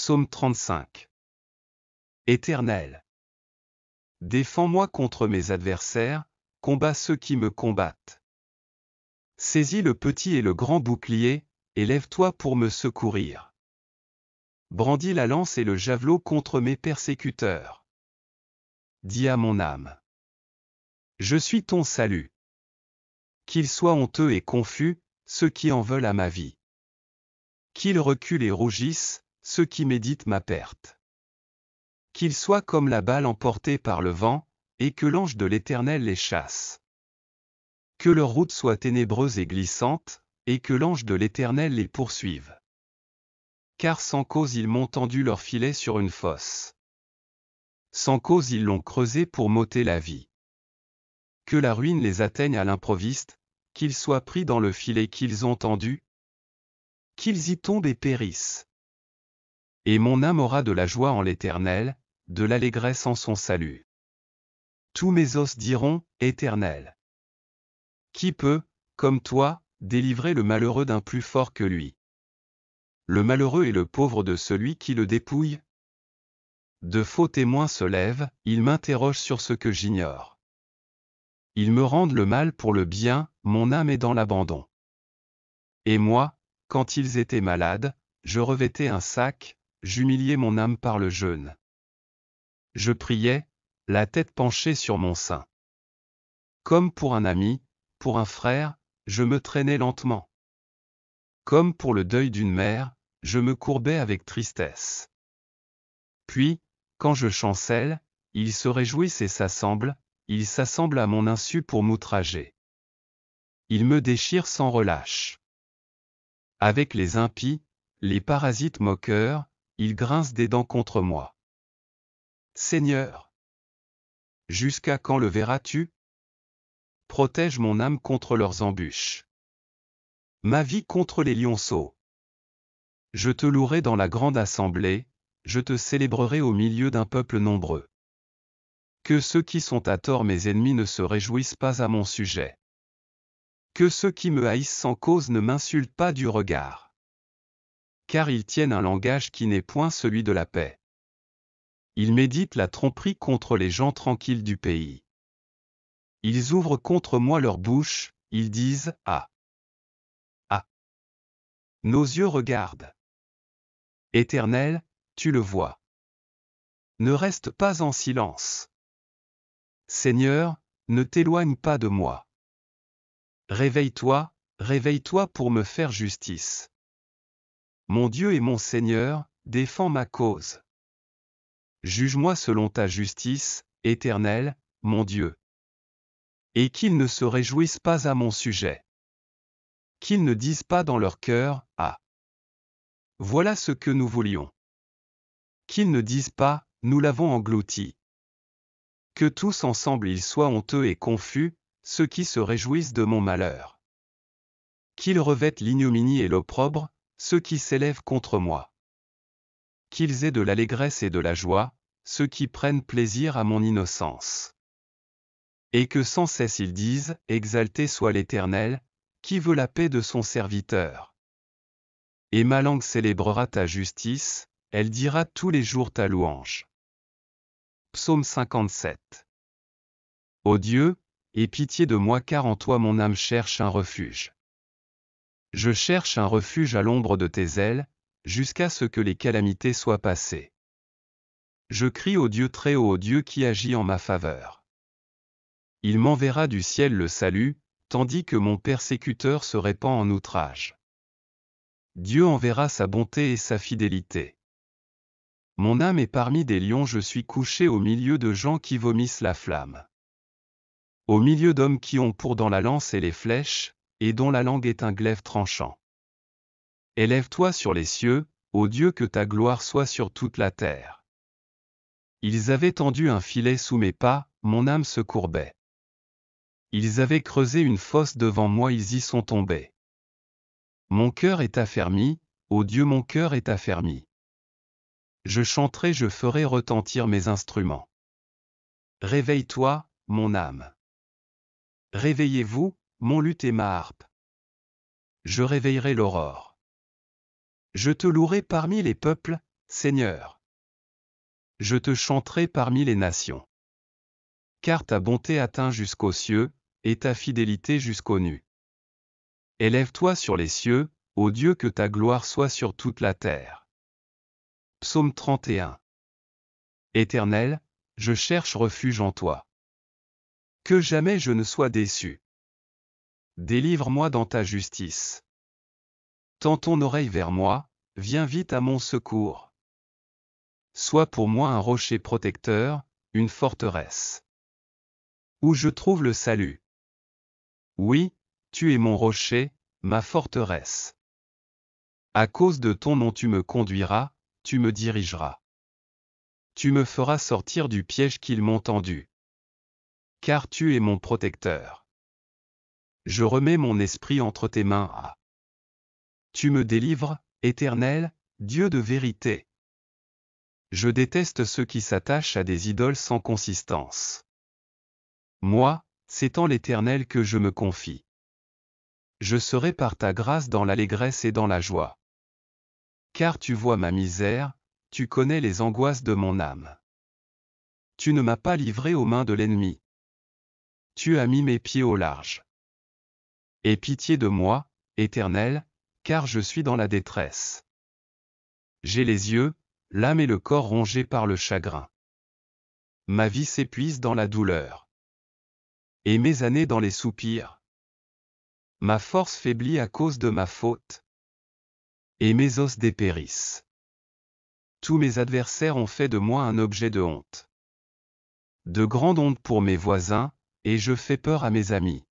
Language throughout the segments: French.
Psaume 35. Éternel, défends-moi contre mes adversaires, combats ceux qui me combattent. Saisis le petit et le grand bouclier, et lève-toi pour me secourir. Brandis la lance et le javelot contre mes persécuteurs. Dis à mon âme: je suis ton salut. Qu'ils soient honteux et confus, ceux qui en veulent à ma vie. Qu'ils reculent et rougissent, ceux qui méditent ma perte. Qu'ils soient comme la balle emportée par le vent, et que l'ange de l'Éternel les chasse. Que leur route soit ténébreuse et glissante, et que l'ange de l'Éternel les poursuive. Car sans cause ils m'ont tendu leur filet sur une fosse. Sans cause ils l'ont creusé pour m'ôter la vie. Que la ruine les atteigne à l'improviste, qu'ils soient pris dans le filet qu'ils ont tendu, qu'ils y tombent et périssent. Et mon âme aura de la joie en l'Éternel, de l'allégresse en son salut. Tous mes os diront: Éternel. Qui peut, comme toi, délivrer le malheureux d'un plus fort que lui? Le malheureux est le pauvre de celui qui le dépouille. De faux témoins se lèvent, ils m'interrogent sur ce que j'ignore. Ils me rendent le mal pour le bien, mon âme est dans l'abandon. Et moi, quand ils étaient malades, je revêtais un sac, j'humiliais mon âme par le jeûne. Je priais, la tête penchée sur mon sein. Comme pour un ami, pour un frère, je me traînais lentement. Comme pour le deuil d'une mère, je me courbais avec tristesse. Puis, quand je chancelle, ils se réjouissent et s'assemblent à mon insu pour m'outrager. Ils me déchirent sans relâche. Avec les impies, les parasites moqueurs, ils grincent des dents contre moi. Seigneur, jusqu'à quand le verras-tu? Protège mon âme contre leurs embûches. Ma vie contre les lionceaux. Je te louerai dans la grande assemblée, je te célébrerai au milieu d'un peuple nombreux. Que ceux qui sont à tort mes ennemis ne se réjouissent pas à mon sujet. Que ceux qui me haïssent sans cause ne m'insultent pas du regard. Car ils tiennent un langage qui n'est point celui de la paix. Ils méditent la tromperie contre les gens tranquilles du pays. Ils ouvrent contre moi leur bouche, ils disent: Ah! Ah! Nos yeux regardent. Éternel, tu le vois. Ne reste pas en silence. Seigneur, ne t'éloigne pas de moi. Réveille-toi, réveille-toi pour me faire justice. Mon Dieu et mon Seigneur, défends ma cause. Juge-moi selon ta justice, Éternel, mon Dieu. Et qu'ils ne se réjouissent pas à mon sujet. Qu'ils ne disent pas dans leur cœur: Ah! Voilà ce que nous voulions. Qu'ils ne disent pas: Nous l'avons englouti. Que tous ensemble ils soient honteux et confus, ceux qui se réjouissent de mon malheur. Qu'ils revêtent l'ignominie et l'opprobre, ceux qui s'élèvent contre moi. Qu'ils aient de l'allégresse et de la joie, ceux qui prennent plaisir à mon innocence. Et que sans cesse ils disent: Exalté soit l'Éternel, qui veut la paix de son serviteur. Et ma langue célébrera ta justice, elle dira tous les jours ta louange. Psaume 57. Ô Dieu, aie pitié de moi car en toi mon âme cherche un refuge. Je cherche un refuge à l'ombre de tes ailes, jusqu'à ce que les calamités soient passées. Je crie au Dieu très haut, au Dieu qui agit en ma faveur. Il m'enverra du ciel le salut, tandis que mon persécuteur se répand en outrage. Dieu enverra sa bonté et sa fidélité. Mon âme est parmi des lions, je suis couché au milieu de gens qui vomissent la flamme. Au milieu d'hommes qui ont pour dans la lance et les flèches, et dont la langue est un glaive tranchant. Élève-toi sur les cieux, ô Dieu, que ta gloire soit sur toute la terre. Ils avaient tendu un filet sous mes pas, mon âme se courbait. Ils avaient creusé une fosse devant moi, ils y sont tombés. Mon cœur est affermi, ô Dieu, mon cœur est affermi. Je chanterai, je ferai retentir mes instruments. Réveille-toi, mon âme. Réveillez-vous, mon luth et ma harpe. Je réveillerai l'aurore. Je te louerai parmi les peuples, Seigneur. Je te chanterai parmi les nations. Car ta bonté atteint jusqu'aux cieux, et ta fidélité jusqu'aux nues. Élève-toi sur les cieux, ô Dieu, que ta gloire soit sur toute la terre. Psaume 31. Éternel, je cherche refuge en toi. Que jamais je ne sois déçu. Délivre-moi dans ta justice. Tends ton oreille vers moi, viens vite à mon secours. Sois pour moi un rocher protecteur, une forteresse. Où je trouve le salut. Oui, tu es mon rocher, ma forteresse. À cause de ton nom tu me conduiras, tu me dirigeras. Tu me feras sortir du piège qu'ils m'ont tendu. Car tu es mon protecteur. Je remets mon esprit entre tes mains. Tu me délivres, Éternel, Dieu de vérité. Je déteste ceux qui s'attachent à des idoles sans consistance. Moi, c'est en l'Éternel que je me confie. Je serai par ta grâce dans l'allégresse et dans la joie. Car tu vois ma misère, tu connais les angoisses de mon âme. Tu ne m'as pas livré aux mains de l'ennemi. Tu as mis mes pieds au large. Aie pitié de moi, Éternel, car je suis dans la détresse. J'ai les yeux, l'âme et le corps rongés par le chagrin. Ma vie s'épuise dans la douleur. Et mes années dans les soupirs. Ma force faiblit à cause de ma faute. Et mes os dépérissent. Tous mes adversaires ont fait de moi un objet de honte. De grande honte pour mes voisins, et je fais peur à mes amis.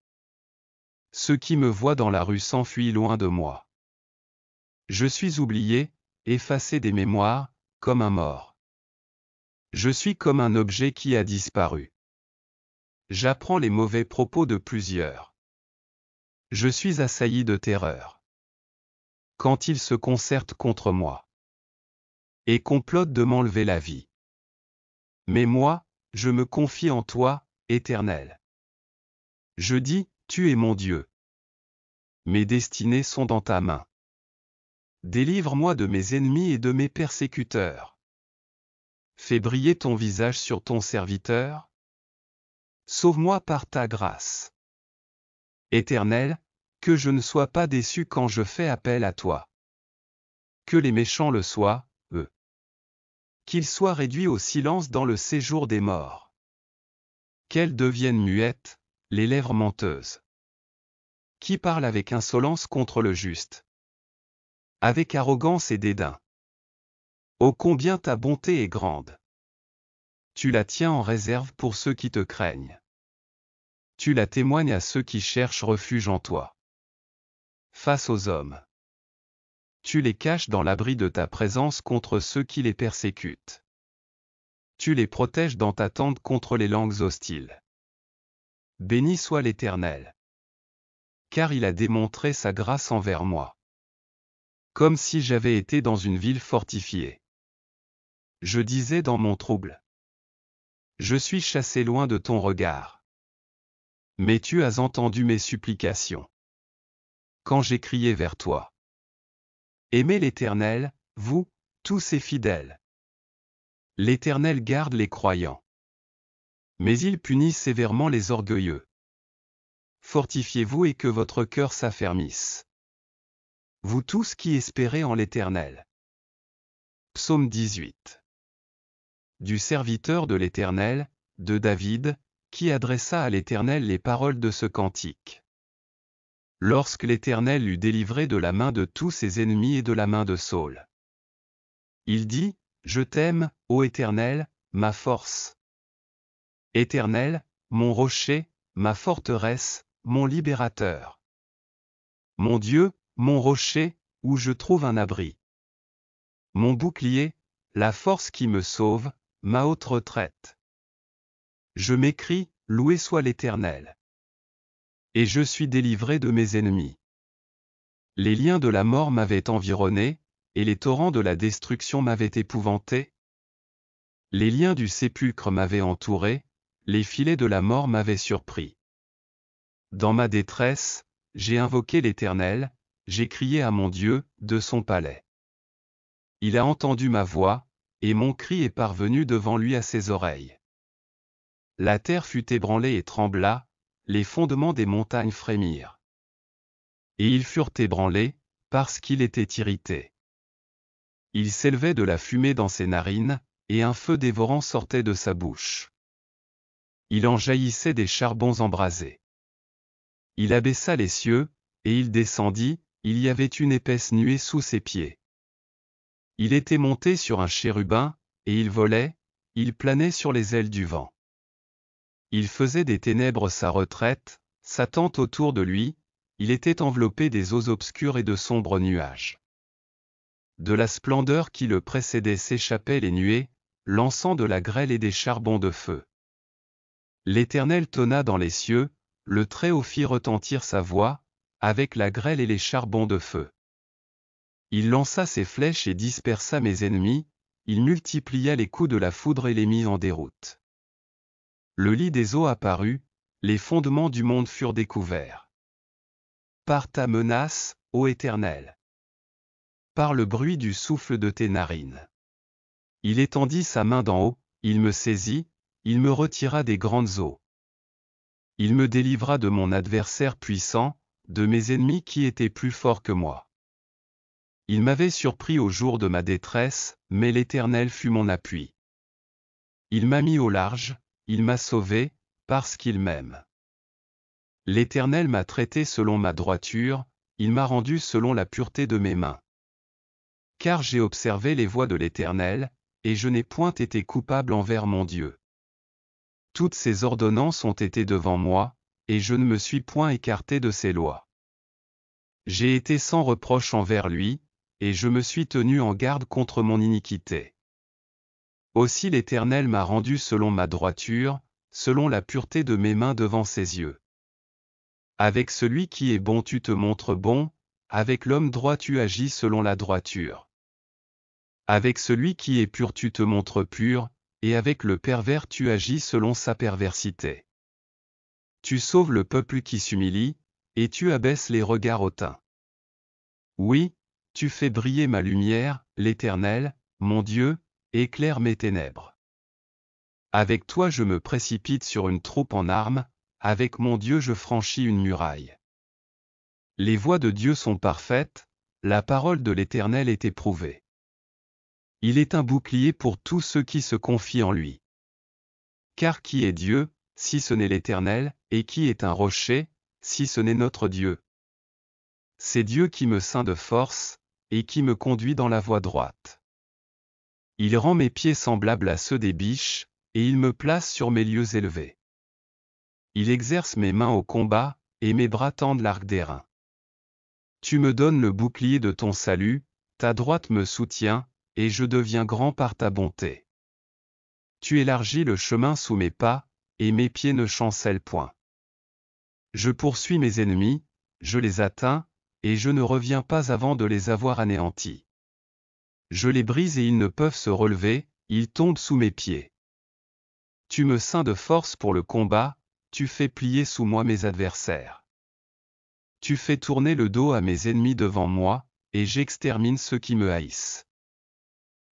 Ceux qui me voient dans la rue s'enfuient loin de moi. Je suis oublié, effacé des mémoires, comme un mort. Je suis comme un objet qui a disparu. J'apprends les mauvais propos de plusieurs. Je suis assailli de terreur. Quand ils se concertent contre moi. Et complotent de m'enlever la vie. Mais moi, je me confie en toi, Éternel. Je dis, tu es mon Dieu. Mes destinées sont dans ta main. Délivre-moi de mes ennemis et de mes persécuteurs. Fais briller ton visage sur ton serviteur. Sauve-moi par ta grâce. Éternel, que je ne sois pas déçu quand je fais appel à toi. Que les méchants le soient, eux. Qu'ils soient réduits au silence dans le séjour des morts. Qu'elles deviennent muettes, les lèvres menteuses. Qui parlent avec insolence contre le juste. Avec arrogance et dédain. Ô combien ta bonté est grande. Tu la tiens en réserve pour ceux qui te craignent. Tu la témoignes à ceux qui cherchent refuge en toi. Face aux hommes. Tu les caches dans l'abri de ta présence contre ceux qui les persécutent. Tu les protèges dans ta tente contre les langues hostiles. Béni soit l'Éternel. Car il a démontré sa grâce envers moi. Comme si j'avais été dans une ville fortifiée. Je disais dans mon trouble. Je suis chassé loin de ton regard. Mais tu as entendu mes supplications. Quand j'ai crié vers toi. Aimez l'Éternel, vous, tous ses fidèles. L'Éternel garde les croyants. Mais il punit sévèrement les orgueilleux. Fortifiez-vous et que votre cœur s'affermisse. Vous tous qui espérez en l'Éternel. Psaume 18. Du serviteur de l'Éternel, de David, qui adressa à l'Éternel les paroles de ce cantique. Lorsque l'Éternel l'eut délivré de la main de tous ses ennemis et de la main de Saül. Il dit, je t'aime, ô Éternel, ma force. Éternel, mon rocher, ma forteresse, mon libérateur. Mon Dieu, mon rocher, où je trouve un abri. Mon bouclier, la force qui me sauve, ma haute retraite. Je m'écrie, loué soit l'Éternel. Et je suis délivré de mes ennemis. Les liens de la mort m'avaient environné, et les torrents de la destruction m'avaient épouvanté. Les liens du sépulcre m'avaient entouré, les filets de la mort m'avaient surpris. Dans ma détresse, j'ai invoqué l'Éternel, j'ai crié à mon Dieu, de son palais. il a entendu ma voix, et mon cri est parvenu devant lui à ses oreilles. La terre fut ébranlée et trembla, les fondements des montagnes frémirent. Et ils furent ébranlés, parce qu'il était irrité. Il s'élevait de la fumée dans ses narines, et un feu dévorant sortait de sa bouche. Il en jaillissait des charbons embrasés. Il abaissa les cieux, et il descendit, il y avait une épaisse nuée sous ses pieds. Il était monté sur un chérubin, et il volait, il planait sur les ailes du vent. Il faisait des ténèbres sa retraite, sa tente autour de lui, il était enveloppé des eaux obscures et de sombres nuages. De la splendeur qui le précédait s'échappaient les nuées, lançant de la grêle et des charbons de feu. L'Éternel tonna dans les cieux, le Très-Haut fit retentir sa voix, avec la grêle et les charbons de feu. Il lança ses flèches et dispersa mes ennemis, il multiplia les coups de la foudre et les mit en déroute. Le lit des eaux apparut, les fondements du monde furent découverts. Par ta menace, ô Éternel. Par le bruit du souffle de tes narines. Il étendit sa main d'en haut, il me saisit, il me retira des grandes eaux. Il me délivra de mon adversaire puissant, de mes ennemis qui étaient plus forts que moi. Il m'avait surpris au jour de ma détresse, mais l'Éternel fut mon appui. Il m'a mis au large, il m'a sauvé, parce qu'il m'aime. L'Éternel m'a traité selon ma droiture, il m'a rendu selon la pureté de mes mains. Car j'ai observé les voies de l'Éternel, et je n'ai point été coupable envers mon Dieu. Toutes ses ordonnances ont été devant moi, et je ne me suis point écarté de ses lois. J'ai été sans reproche envers lui, et je me suis tenu en garde contre mon iniquité. Aussi l'Éternel m'a rendu selon ma droiture, selon la pureté de mes mains devant ses yeux. Avec celui qui est bon tu te montres bon, avec l'homme droit tu agis selon la droiture. Avec celui qui est pur tu te montres pur, et avec le pervers tu agis selon sa perversité. Tu sauves le peuple qui s'humilie, et tu abaisses les regards hautains. Oui, tu fais briller ma lumière, l'Éternel, mon Dieu, éclaire mes ténèbres. Avec toi je me précipite sur une troupe en armes, avec mon Dieu je franchis une muraille. Les voies de Dieu sont parfaites, la parole de l'Éternel est éprouvée. Il est un bouclier pour tous ceux qui se confient en lui. Car qui est Dieu, si ce n'est l'Éternel, et qui est un rocher, si ce n'est notre Dieu? C'est Dieu qui me ceint de force, et qui me conduit dans la voie droite. Il rend mes pieds semblables à ceux des biches, et il me place sur mes lieux élevés. Il exerce mes mains au combat, et mes bras tendent l'arc d'airain. Tu me donnes le bouclier de ton salut, ta droite me soutient, et je deviens grand par ta bonté. Tu élargis le chemin sous mes pas, et mes pieds ne chancellent point. Je poursuis mes ennemis, je les atteins, et je ne reviens pas avant de les avoir anéantis. Je les brise et ils ne peuvent se relever, ils tombent sous mes pieds. Tu me ceins de force pour le combat, tu fais plier sous moi mes adversaires. Tu fais tourner le dos à mes ennemis devant moi, et j'extermine ceux qui me haïssent.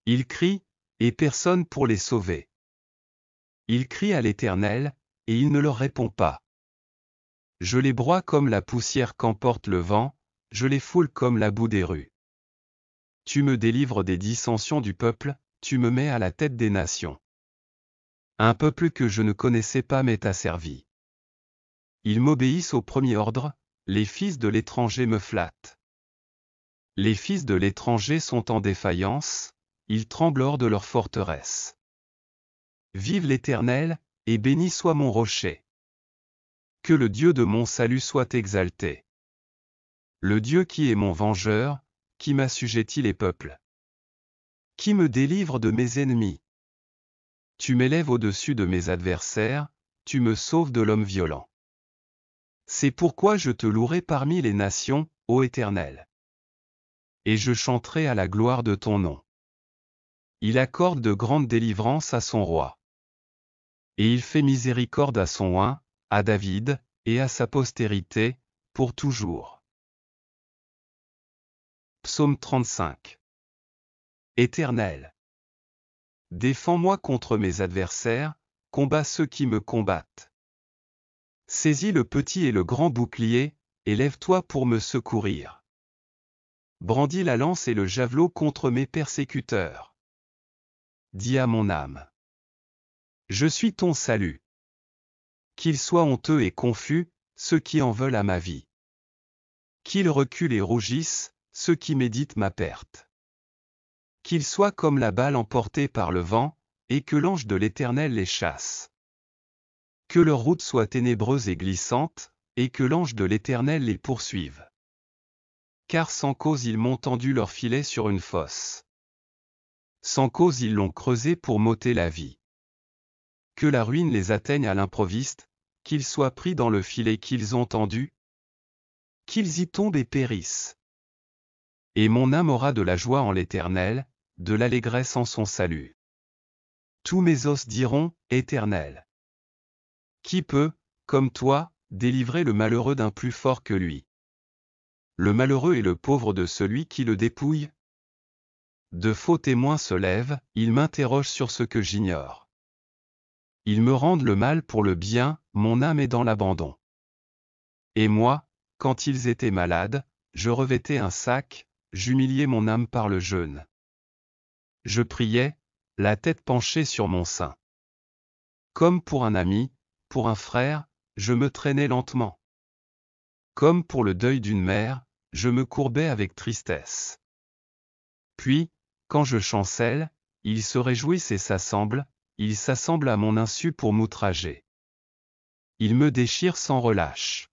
Ils crient, et personne pour les sauver. Ils crient à l'Éternel, et il ne leur répond pas. Je les broie comme la poussière qu'emporte le vent, je les foule comme la boue des rues. Tu me délivres des dissensions du peuple, tu me mets à la tête des nations. Un peuple que je ne connaissais pas m'est asservi. Ils m'obéissent au premier ordre, les fils de l'étranger me flattent. Les fils de l'étranger sont en défaillance, ils tremblent hors de leur forteresse. Vive l'Éternel, et béni soit mon rocher. Que le Dieu de mon salut soit exalté. Le Dieu qui est mon vengeur, qui m'assujettit les peuples. Qui me délivre de mes ennemis. Tu m'élèves au-dessus de mes adversaires, tu me sauves de l'homme violent. C'est pourquoi je te louerai parmi les nations, ô Éternel. Et je chanterai à la gloire de ton nom. Il accorde de grandes délivrances à son roi. Et il fait miséricorde à son oint, à David, et à sa postérité, pour toujours. Psaume 35. Éternel. Défends-moi contre mes adversaires, combats ceux qui me combattent. Saisis le petit et le grand bouclier, et lève-toi pour me secourir. Brandis la lance et le javelot contre mes persécuteurs. Dis à mon âme: je suis ton salut. Qu'ils soient honteux et confus, ceux qui en veulent à ma vie. Qu'ils reculent et rougissent, ceux qui méditent ma perte. Qu'ils soient comme la balle emportée par le vent, et que l'ange de l'Éternel les chasse. Que leur route soit ténébreuse et glissante, et que l'ange de l'Éternel les poursuive. Car sans cause ils m'ont tendu leur filet sur une fosse. Sans cause ils l'ont creusé pour m'ôter la vie. Que la ruine les atteigne à l'improviste, qu'ils soient pris dans le filet qu'ils ont tendu, qu'ils y tombent et périssent. Et mon âme aura de la joie en l'Éternel, de l'allégresse en son salut. Tous mes os diront: Éternel. Qui peut, comme toi, délivrer le malheureux d'un plus fort que lui? Le malheureux et le pauvre de celui qui le dépouille? De faux témoins se lèvent, ils m'interrogent sur ce que j'ignore. Ils me rendent le mal pour le bien, mon âme est dans l'abandon. Et moi, quand ils étaient malades, je revêtais un sac, j'humiliais mon âme par le jeûne. Je priais, la tête penchée sur mon sein. Comme pour un ami, pour un frère, je me traînais lentement. Comme pour le deuil d'une mère, je me courbais avec tristesse. Puis, quand je chancelle, ils se réjouissent et s'assemblent à mon insu pour m'outrager. Ils me déchirent sans relâche.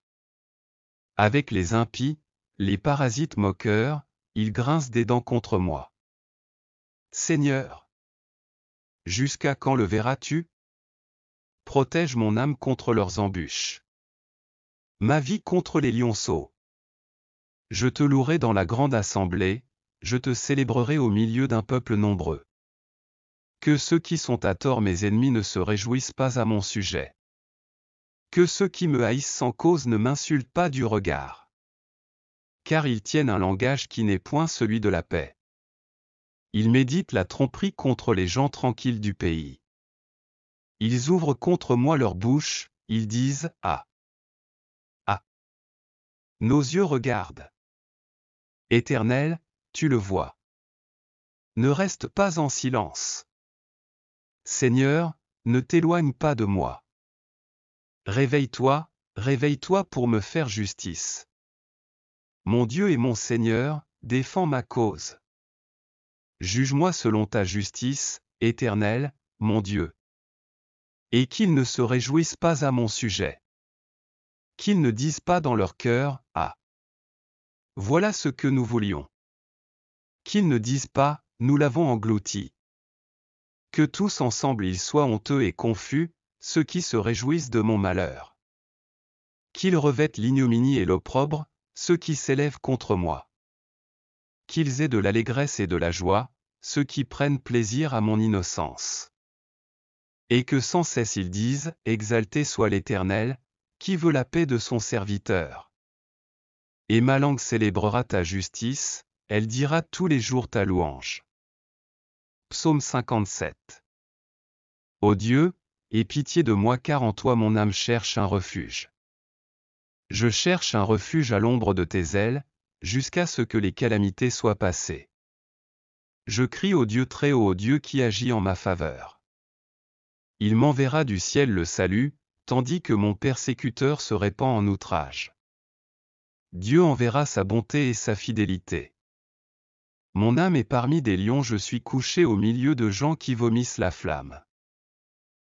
Avec les impies, les parasites moqueurs, ils grincent des dents contre moi. Seigneur, jusqu'à quand le verras-tu? Protège mon âme contre leurs embûches. Ma vie contre les lionceaux. Je te louerai dans la grande assemblée, je te célébrerai au milieu d'un peuple nombreux. Que ceux qui sont à tort mes ennemis ne se réjouissent pas à mon sujet. Que ceux qui me haïssent sans cause ne m'insultent pas du regard. Car ils tiennent un langage qui n'est point celui de la paix. Ils méditent la tromperie contre les gens tranquilles du pays. Ils ouvrent contre moi leur bouche, ils disent: Ah! Ah! Nos yeux regardent. Éternel, tu le vois. Ne reste pas en silence. Seigneur, ne t'éloigne pas de moi. Réveille-toi, réveille-toi pour me faire justice. Mon Dieu et mon Seigneur, défends ma cause. Juge-moi selon ta justice, Éternel, mon Dieu. Et qu'ils ne se réjouissent pas à mon sujet. Qu'ils ne disent pas dans leur cœur: Ah! Voilà ce que nous voulions. Qu'ils ne disent pas: Nous l'avons englouti. Que tous ensemble ils soient honteux et confus, ceux qui se réjouissent de mon malheur. Qu'ils revêtent l'ignominie et l'opprobre, ceux qui s'élèvent contre moi. Qu'ils aient de l'allégresse et de la joie, ceux qui prennent plaisir à mon innocence. Et que sans cesse ils disent: Exalté soit l'Éternel, qui veut la paix de son serviteur. Et ma langue célébrera ta justice, elle dira tous les jours ta louange. Psaume 57. Ô Dieu, aie pitié de moi car en toi mon âme cherche un refuge. Je cherche un refuge à l'ombre de tes ailes, jusqu'à ce que les calamités soient passées. Je crie au Dieu très haut, au Dieu qui agit en ma faveur. Il m'enverra du ciel le salut, tandis que mon persécuteur se répand en outrage. Dieu enverra sa bonté et sa fidélité. Mon âme est parmi des lions, je suis couché au milieu de gens qui vomissent la flamme.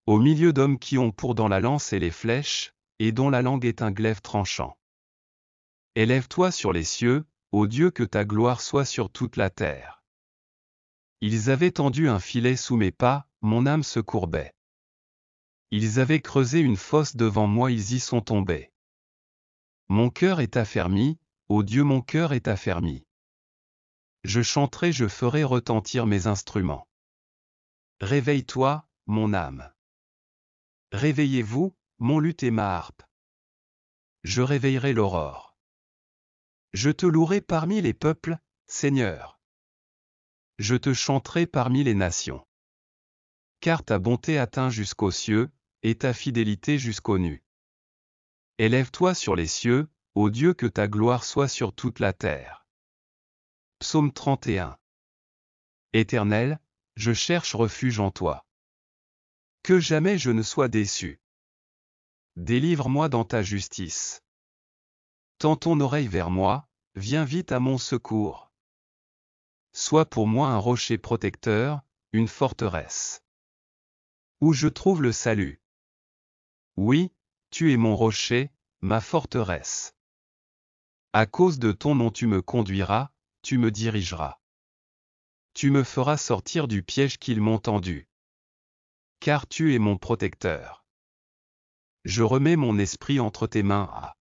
Au milieu d'hommes qui ont pour dans la lance et les flèches, et dont la langue est un glaive tranchant. Élève-toi sur les cieux, ô Dieu, que ta gloire soit sur toute la terre. Ils avaient tendu un filet sous mes pas, mon âme se courbait. Ils avaient creusé une fosse devant moi, ils y sont tombés. Mon cœur est affermi, ô Dieu, mon cœur est affermi. Je chanterai, je ferai retentir mes instruments. Réveille-toi, mon âme. Réveillez-vous, mon luth et ma harpe. Je réveillerai l'aurore. Je te louerai parmi les peuples, Seigneur. Je te chanterai parmi les nations. Car ta bonté atteint jusqu'aux cieux, et ta fidélité jusqu'aux nues. Élève-toi sur les cieux, ô Dieu, que ta gloire soit sur toute la terre. Psaume 31. Éternel, je cherche refuge en toi. Que jamais je ne sois déçu. Délivre-moi dans ta justice. Tends ton oreille vers moi, viens vite à mon secours. Sois pour moi un rocher protecteur, une forteresse. Où je trouve le salut. Oui, tu es mon rocher, ma forteresse. À cause de ton nom tu me conduiras, tu me dirigeras. Tu me feras sortir du piège qu'ils m'ont tendu. Car tu es mon protecteur. Je remets mon esprit entre tes mains.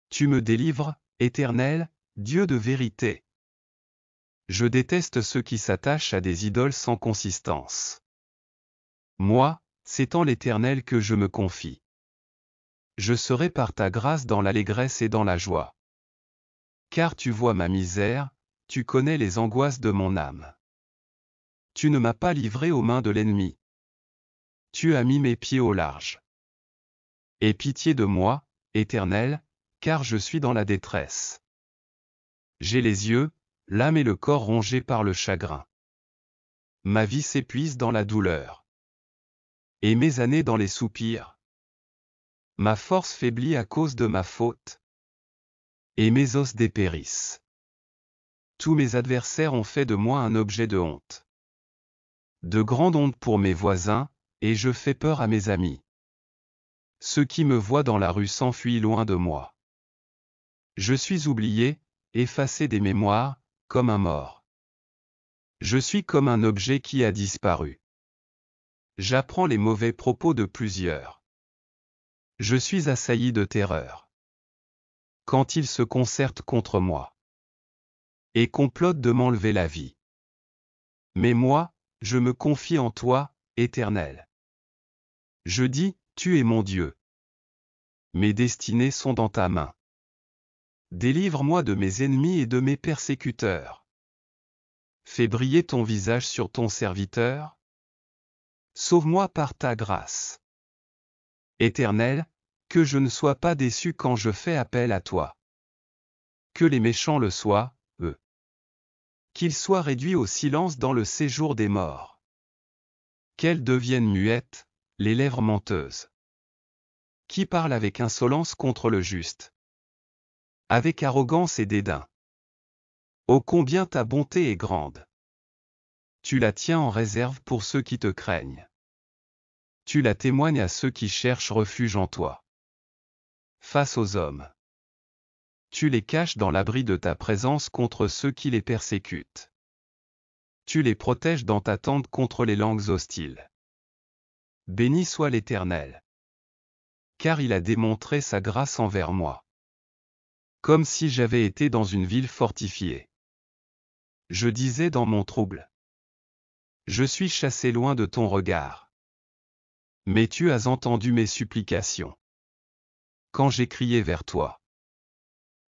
Tu me délivres, Éternel, Dieu de vérité. Je déteste ceux qui s'attachent à des idoles sans consistance. Moi, c'est en l'Éternel que je me confie. Je serai par ta grâce dans l'allégresse et dans la joie. Car tu vois ma misère, tu connais les angoisses de mon âme. Tu ne m'as pas livré aux mains de l'ennemi. Tu as mis mes pieds au large. Aie pitié de moi, Éternel, car je suis dans la détresse. J'ai les yeux, l'âme et le corps rongés par le chagrin. Ma vie s'épuise dans la douleur. Et mes années dans les soupirs. Ma force faiblit à cause de ma faute. Et mes os dépérissent. Tous mes adversaires ont fait de moi un objet de honte. De grande honte pour mes voisins, et je fais peur à mes amis. Ceux qui me voient dans la rue s'enfuient loin de moi. Je suis oublié, effacé des mémoires, comme un mort. Je suis comme un objet qui a disparu. J'apprends les mauvais propos de plusieurs. Je suis assailli de terreur. Quand ils se concertent contre moi. Et complotent de m'enlever la vie. Mais moi, je me confie en toi, Éternel. Je dis, tu es mon Dieu. Mes destinées sont dans ta main. Délivre-moi de mes ennemis et de mes persécuteurs. Fais briller ton visage sur ton serviteur. Sauve-moi par ta grâce. Éternel, que je ne sois pas déçu quand je fais appel à toi. Que les méchants le soient, eux. Qu'ils soient réduits au silence dans le séjour des morts. Qu'elles deviennent muettes, les lèvres menteuses. Qui parle avec insolence contre le juste. Avec arrogance et dédain. Ô combien ta bonté est grande. Tu la tiens en réserve pour ceux qui te craignent. Tu la témoignes à ceux qui cherchent refuge en toi. Face aux hommes. Tu les caches dans l'abri de ta présence contre ceux qui les persécutent. Tu les protèges dans ta tente contre les langues hostiles. Béni soit l'Éternel. Car il a démontré sa grâce envers moi. Comme si j'avais été dans une ville fortifiée. Je disais dans mon trouble. Je suis chassé loin de ton regard. Mais tu as entendu mes supplications. Quand j'ai crié vers toi.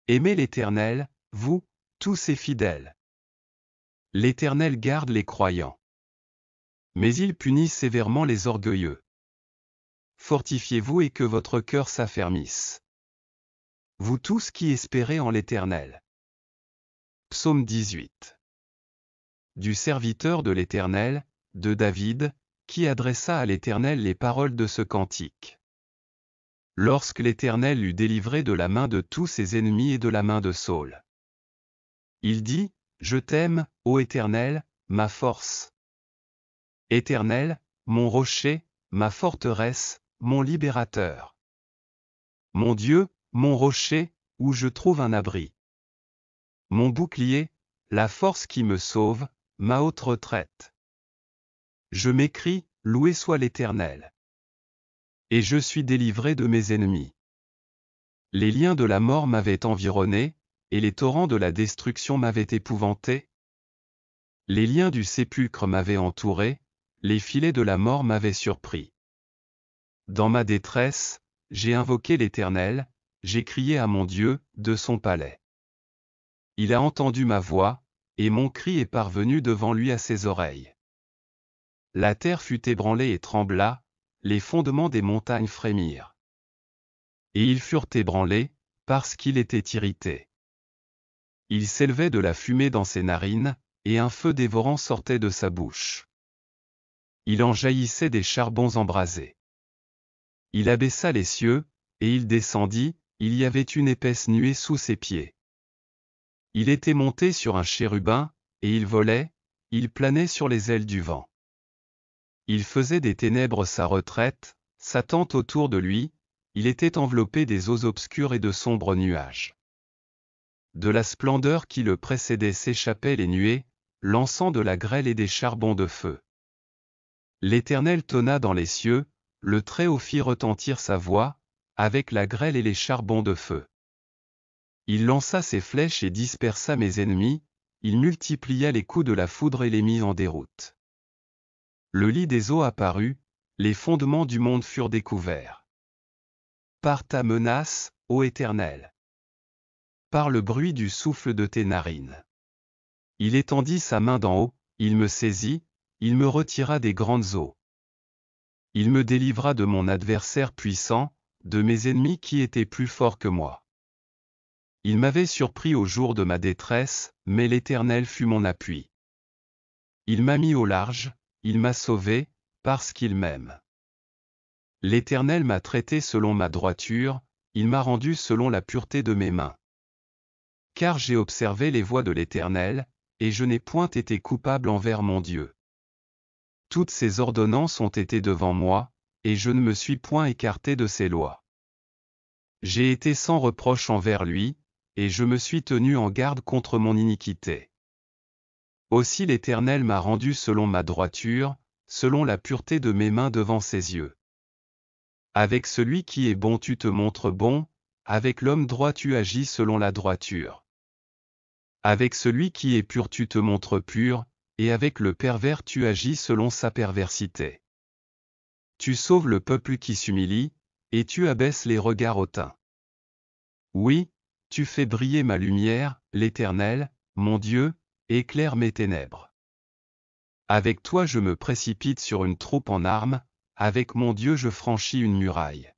Aimez l'Éternel, vous, tous ses fidèles. L'Éternel garde les croyants. Mais il punit sévèrement les orgueilleux. Fortifiez-vous et que votre cœur s'affermisse. Vous tous qui espérez en l'Éternel. Psaume 18. Du serviteur de l'Éternel, de David, qui adressa à l'Éternel les paroles de ce cantique. Lorsque l'Éternel l'eut délivré de la main de tous ses ennemis et de la main de Saül. Il dit, je t'aime, ô Éternel, ma force. Éternel, mon rocher, ma forteresse, mon libérateur. Mon Dieu, mon rocher, où je trouve un abri. Mon bouclier, la force qui me sauve, ma haute retraite. Je m'écrie, loué soit l'Éternel. Et je suis délivré de mes ennemis. Les liens de la mort m'avaient environné, et les torrents de la destruction m'avaient épouvanté. Les liens du sépulcre m'avaient entouré, les filets de la mort m'avaient surpris. Dans ma détresse, j'ai invoqué l'Éternel, j'ai crié à mon Dieu, de son palais. Il a entendu ma voix, et mon cri est parvenu devant lui à ses oreilles. La terre fut ébranlée et trembla, les fondements des montagnes frémirent. Et ils furent ébranlés, parce qu'il était irrité. Il s'élevait de la fumée dans ses narines, et un feu dévorant sortait de sa bouche. Il en jaillissait des charbons embrasés. Il abaissa les cieux, et il descendit, il y avait une épaisse nuée sous ses pieds. Il était monté sur un chérubin, et il volait, il planait sur les ailes du vent. Il faisait des ténèbres sa retraite, sa tente autour de lui, il était enveloppé des eaux obscures et de sombres nuages. De la splendeur qui le précédait s'échappaient les nuées, lançant de la grêle et des charbons de feu. L'Éternel tonna dans les cieux, le Très-Haut fit retentir sa voix, avec la grêle et les charbons de feu. Il lança ses flèches et dispersa mes ennemis, il multiplia les coups de la foudre et les mit en déroute. Le lit des eaux apparut, les fondements du monde furent découverts. Par ta menace, ô Éternel. Par le bruit du souffle de tes narines. Il étendit sa main d'en haut, il me saisit, il me retira des grandes eaux. Il me délivra de mon adversaire puissant, de mes ennemis qui étaient plus forts que moi. Il m'avait surpris au jour de ma détresse, mais l'Éternel fut mon appui. Il m'a mis au large, il m'a sauvé, parce qu'il m'aime. L'Éternel m'a traité selon ma droiture, il m'a rendu selon la pureté de mes mains. Car j'ai observé les voies de l'Éternel, et je n'ai point été coupable envers mon Dieu. Toutes ses ordonnances ont été devant moi, et je ne me suis point écarté de ses lois. J'ai été sans reproche envers lui, et je me suis tenu en garde contre mon iniquité. Aussi l'Éternel m'a rendu selon ma droiture, selon la pureté de mes mains devant ses yeux. Avec celui qui est bon tu te montres bon, avec l'homme droit tu agis selon la droiture. Avec celui qui est pur tu te montres pur, et avec le pervers tu agis selon sa perversité. Tu sauves le peuple qui s'humilie, et tu abaisses les regards hautains. Oui, tu fais briller ma lumière, l'Éternel, mon Dieu, éclaire mes ténèbres. Avec toi je me précipite sur une troupe en armes, avec mon Dieu je franchis une muraille.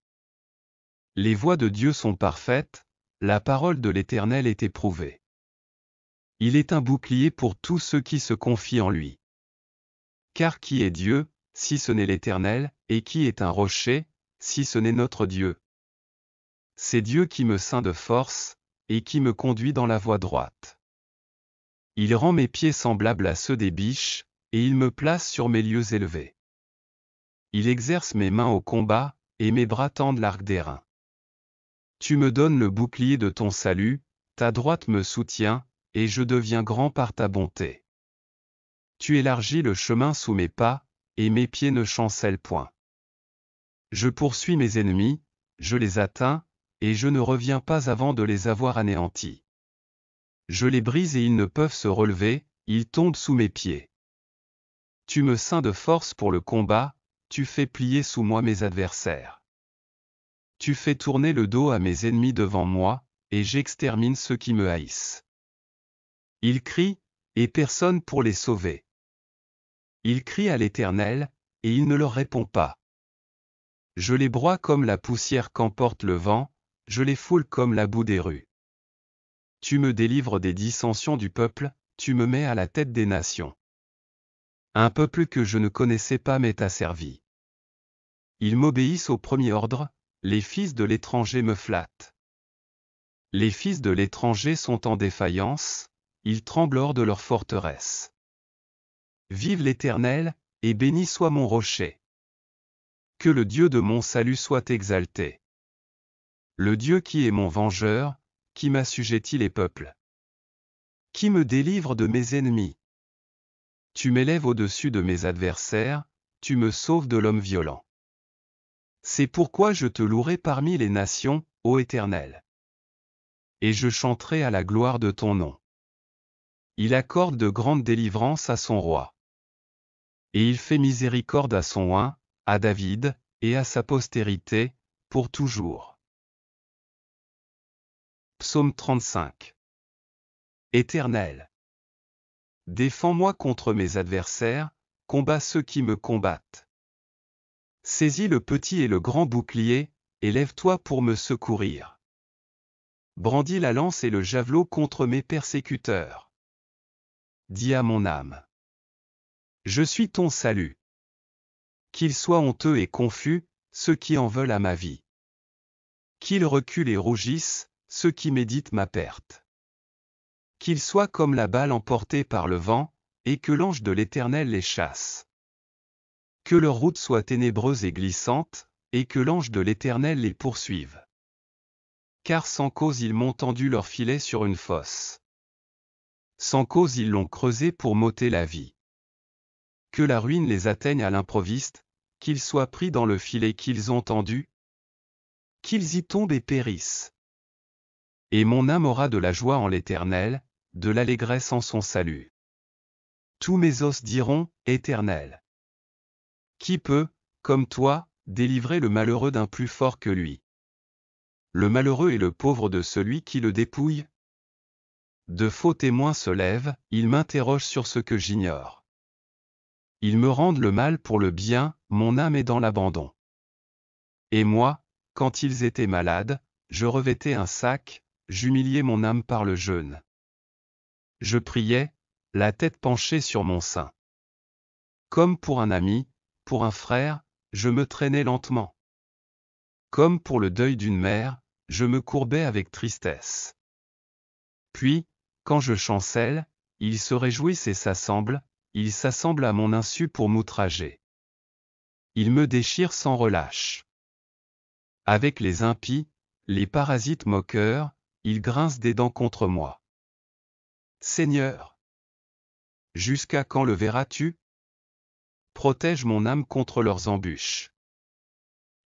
Les voies de Dieu sont parfaites, la parole de l'Éternel est éprouvée. Il est un bouclier pour tous ceux qui se confient en lui. Car qui est Dieu, si ce n'est l'Éternel, et qui est un rocher, si ce n'est notre Dieu? C'est Dieu qui me ceint de force, et qui me conduit dans la voie droite. Il rend mes pieds semblables à ceux des biches, et il me place sur mes lieux élevés. Il exerce mes mains au combat, et mes bras tendent l'arc d'airain. Tu me donnes le bouclier de ton salut, ta droite me soutient, et je deviens grand par ta bonté. Tu élargis le chemin sous mes pas, et mes pieds ne chancellent point. Je poursuis mes ennemis, je les atteins, et je ne reviens pas avant de les avoir anéantis. Je les brise et ils ne peuvent se relever, ils tombent sous mes pieds. Tu me ceins de force pour le combat, tu fais plier sous moi mes adversaires. Tu fais tourner le dos à mes ennemis devant moi, et j'extermine ceux qui me haïssent. Ils crient, et personne pour les sauver. Ils crient à l'Éternel, et il ne leur répond pas. Je les broie comme la poussière qu'emporte le vent, je les foule comme la boue des rues. Tu me délivres des dissensions du peuple, tu me mets à la tête des nations. Un peuple que je ne connaissais pas m'est asservi. Ils m'obéissent au premier ordre, les fils de l'étranger me flattent. Les fils de l'étranger sont en défaillance, ils tremblent hors de leur forteresse. Vive l'Éternel, et béni soit mon rocher. Que le Dieu de mon salut soit exalté. Le Dieu qui est mon vengeur, qui m'assujettit les peuples. Qui me délivre de mes ennemis. Tu m'élèves au-dessus de mes adversaires, tu me sauves de l'homme violent. C'est pourquoi je te louerai parmi les nations, ô Éternel. Et je chanterai à la gloire de ton nom. Il accorde de grandes délivrances à son roi. Et il fait miséricorde à son oint, à David, et à sa postérité, pour toujours. Psaume 35. Éternel. Défends-moi contre mes adversaires, combats ceux qui me combattent. Saisis le petit et le grand bouclier, et lève-toi pour me secourir. Brandis la lance et le javelot contre mes persécuteurs. Dis à mon âme: je suis ton salut. Qu'ils soient honteux et confus, ceux qui en veulent à ma vie. Qu'ils reculent et rougissent, ceux qui méditent ma perte. Qu'ils soient comme la balle emportée par le vent, et que l'ange de l'Éternel les chasse. Que leur route soit ténébreuse et glissante, et que l'ange de l'Éternel les poursuive. Car sans cause ils m'ont tendu leur filet sur une fosse. Sans cause ils l'ont creusé pour m'ôter la vie. Que la ruine les atteigne à l'improviste, qu'ils soient pris dans le filet qu'ils ont tendu, qu'ils y tombent et périssent. Et mon âme aura de la joie en l'Éternel, de l'allégresse en son salut. Tous mes os diront: Éternel. Qui peut, comme toi, délivrer le malheureux d'un plus fort que lui? Le malheureux et le pauvre de celui qui le dépouille? De faux témoins se lèvent, ils m'interrogent sur ce que j'ignore. Ils me rendent le mal pour le bien, mon âme est dans l'abandon. Et moi, quand ils étaient malades, je revêtais un sac, j'humiliais mon âme par le jeûne. Je priais, la tête penchée sur mon sein. Comme pour un ami, pour un frère, je me traînais lentement. Comme pour le deuil d'une mère, je me courbais avec tristesse. Puis, quand je chancelle, ils se réjouissent et s'assemblent à mon insu pour m'outrager. Ils me déchirent sans relâche. Avec les impies, les parasites moqueurs, ils grincent des dents contre moi. Seigneur, jusqu'à quand le verras-tu? Protège mon âme contre leurs embûches.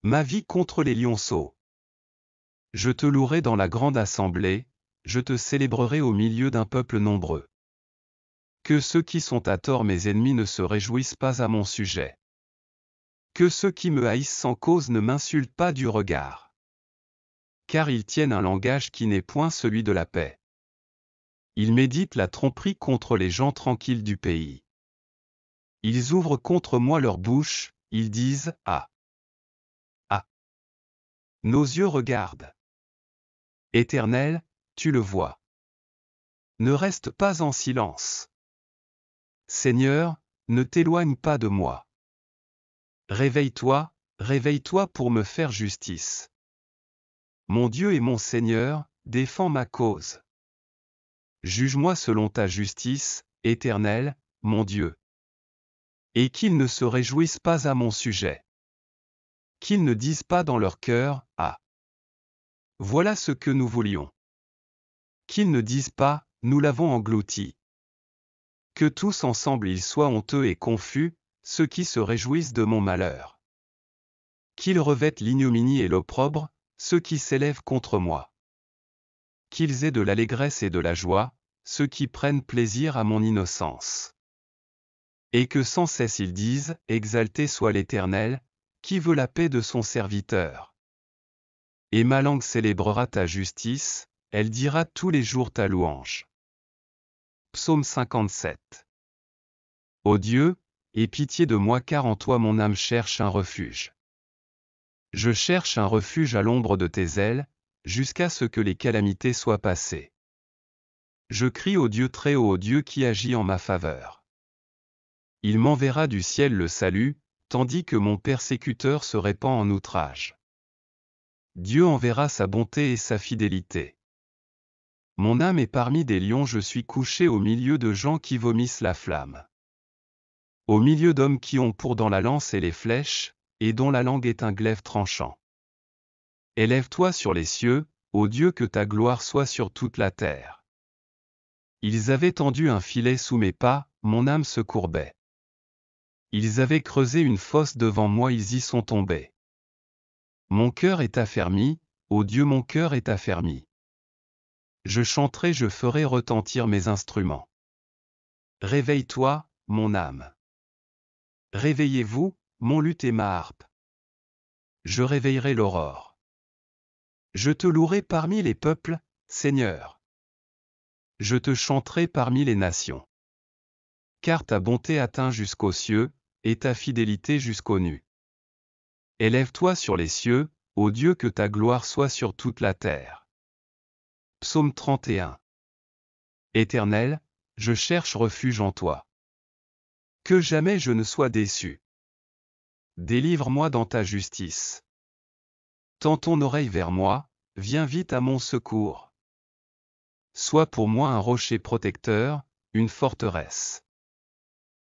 Ma vie contre les lionceaux. Je te louerai dans la grande assemblée, je te célébrerai au milieu d'un peuple nombreux. Que ceux qui sont à tort mes ennemis ne se réjouissent pas à mon sujet. Que ceux qui me haïssent sans cause ne m'insultent pas du regard. Car ils tiennent un langage qui n'est point celui de la paix. Ils méditent la tromperie contre les gens tranquilles du pays. Ils ouvrent contre moi leur bouche, ils disent: Ah! Ah! Nos yeux regardent. Éternel, tu le vois. Ne reste pas en silence. Seigneur, ne t'éloigne pas de moi. Réveille-toi, réveille-toi pour me faire justice. Mon Dieu et mon Seigneur, défends ma cause. Juge-moi selon ta justice, Éternel, mon Dieu. Et qu'ils ne se réjouissent pas à mon sujet. Qu'ils ne disent pas dans leur cœur: Ah! Voilà ce que nous voulions. Qu'ils ne disent pas: Nous l'avons englouti. Que tous ensemble ils soient honteux et confus, ceux qui se réjouissent de mon malheur. Qu'ils revêtent l'ignominie et l'opprobre, ceux qui s'élèvent contre moi. Qu'ils aient de l'allégresse et de la joie, ceux qui prennent plaisir à mon innocence. Et que sans cesse ils disent: Exalté soit l'Éternel, qui veut la paix de son serviteur. Et ma langue célébrera ta justice, elle dira tous les jours ta louange. Psaume 57. Ô Dieu, aie pitié de moi car en toi mon âme cherche un refuge. Je cherche un refuge à l'ombre de tes ailes, jusqu'à ce que les calamités soient passées. Je crie au Dieu très haut, au Dieu qui agit en ma faveur. Il m'enverra du ciel le salut, tandis que mon persécuteur se répand en outrage. Dieu enverra sa bonté et sa fidélité. Mon âme est parmi des lions, je suis couché au milieu de gens qui vomissent la flamme. Au milieu d'hommes qui ont pour dans la lance et les flèches, et dont la langue est un glaive tranchant. Élève-toi sur les cieux, ô Dieu, que ta gloire soit sur toute la terre. Ils avaient tendu un filet sous mes pas, mon âme se courbait. Ils avaient creusé une fosse devant moi, ils y sont tombés. Mon cœur est affermi, ô Dieu, mon cœur est affermi. Je chanterai, je ferai retentir mes instruments. Réveille-toi, mon âme. Réveillez-vous, mon luth et ma harpe. Je réveillerai l'aurore. Je te louerai parmi les peuples, Seigneur. Je te chanterai parmi les nations. Car ta bonté atteint jusqu'aux cieux, et ta fidélité jusqu'aux nues. Élève-toi sur les cieux, ô Dieu, que ta gloire soit sur toute la terre. Psaume 31. Éternel, je cherche refuge en toi. Que jamais je ne sois déçu. Délivre-moi dans ta justice. Tends ton oreille vers moi, viens vite à mon secours. Sois pour moi un rocher protecteur, une forteresse.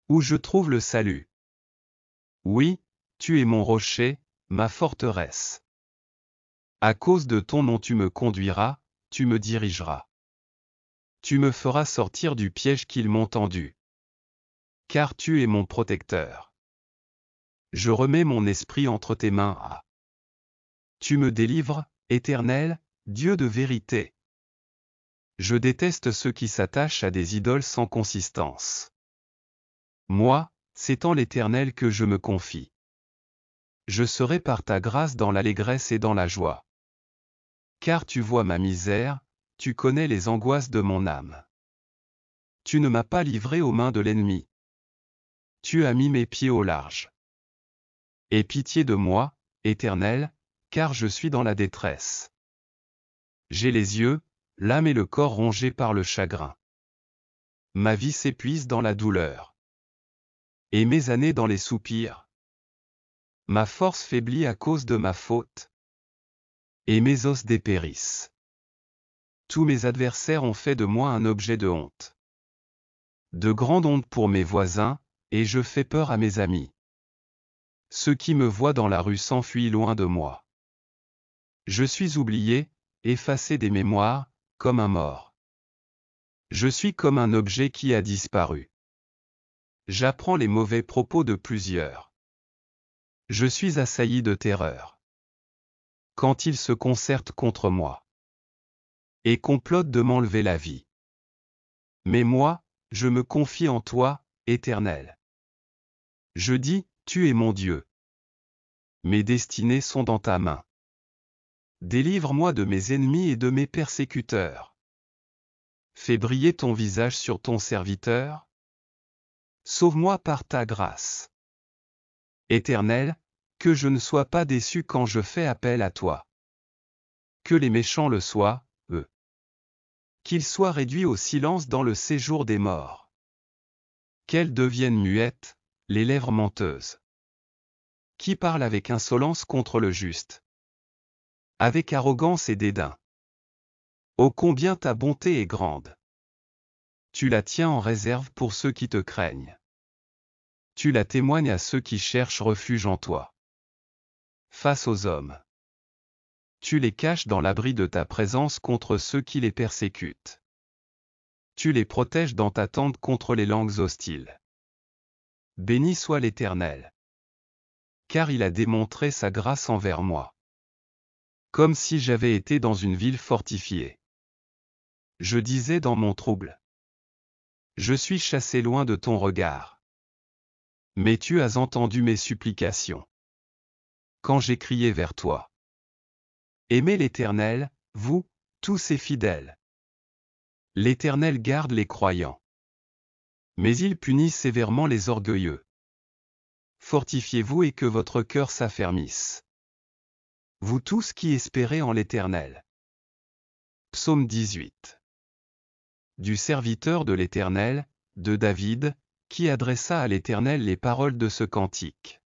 Où je trouve le salut. Oui, tu es mon rocher, ma forteresse. À cause de ton nom tu me conduiras, tu me dirigeras. Tu me feras sortir du piège qu'ils m'ont tendu. Car tu es mon protecteur. Je remets mon esprit entre tes mains. Tu me délivres, Éternel, Dieu de vérité. Je déteste ceux qui s'attachent à des idoles sans consistance. Moi, c'est en l'Éternel que je me confie. Je serai par ta grâce dans l'allégresse et dans la joie. Car tu vois ma misère, tu connais les angoisses de mon âme. Tu ne m'as pas livré aux mains de l'ennemi. Tu as mis mes pieds au large. Aie pitié de moi, Éternel, car je suis dans la détresse. J'ai les yeux, l'âme et le corps rongés par le chagrin. Ma vie s'épuise dans la douleur. Et mes années dans les soupirs. Ma force faiblit à cause de ma faute. Et mes os dépérissent. Tous mes adversaires ont fait de moi un objet de honte. De grande honte pour mes voisins, et je fais peur à mes amis. Ceux qui me voient dans la rue s'enfuient loin de moi. Je suis oublié, effacé des mémoires, comme un mort. Je suis comme un objet qui a disparu. J'apprends les mauvais propos de plusieurs. Je suis assailli de terreur. Quand ils se concertent contre moi. Et complotent de m'enlever la vie. Mais moi, je me confie en toi, Éternel. Je dis, tu es mon Dieu. Mes destinées sont dans ta main. Délivre-moi de mes ennemis et de mes persécuteurs. Fais briller ton visage sur ton serviteur. Sauve-moi par ta grâce. Éternel, que je ne sois pas déçu quand je fais appel à toi. Que les méchants le soient, eux. Qu'ils soient réduits au silence dans le séjour des morts. Qu'elles deviennent muettes, les lèvres menteuses. Qui parle avec insolence contre le juste. Avec arrogance et dédain. Ô combien ta bonté est grande. Tu la tiens en réserve pour ceux qui te craignent. Tu la témoignes à ceux qui cherchent refuge en toi. Face aux hommes. Tu les caches dans l'abri de ta présence contre ceux qui les persécutent. Tu les protèges dans ta tente contre les langues hostiles. Béni soit l'Éternel. Car il a démontré sa grâce envers moi. Comme si j'avais été dans une ville fortifiée. Je disais dans mon trouble. Je suis chassé loin de ton regard. Mais tu as entendu mes supplications. Quand j'ai crié vers toi. Aimez l'Éternel, vous, tous ses fidèles. L'Éternel garde les croyants. Mais il punit sévèrement les orgueilleux. Fortifiez-vous et que votre cœur s'affermisse. Vous tous qui espérez en l'Éternel. Psaume 18. Du serviteur de l'Éternel, de David, qui adressa à l'Éternel les paroles de ce cantique.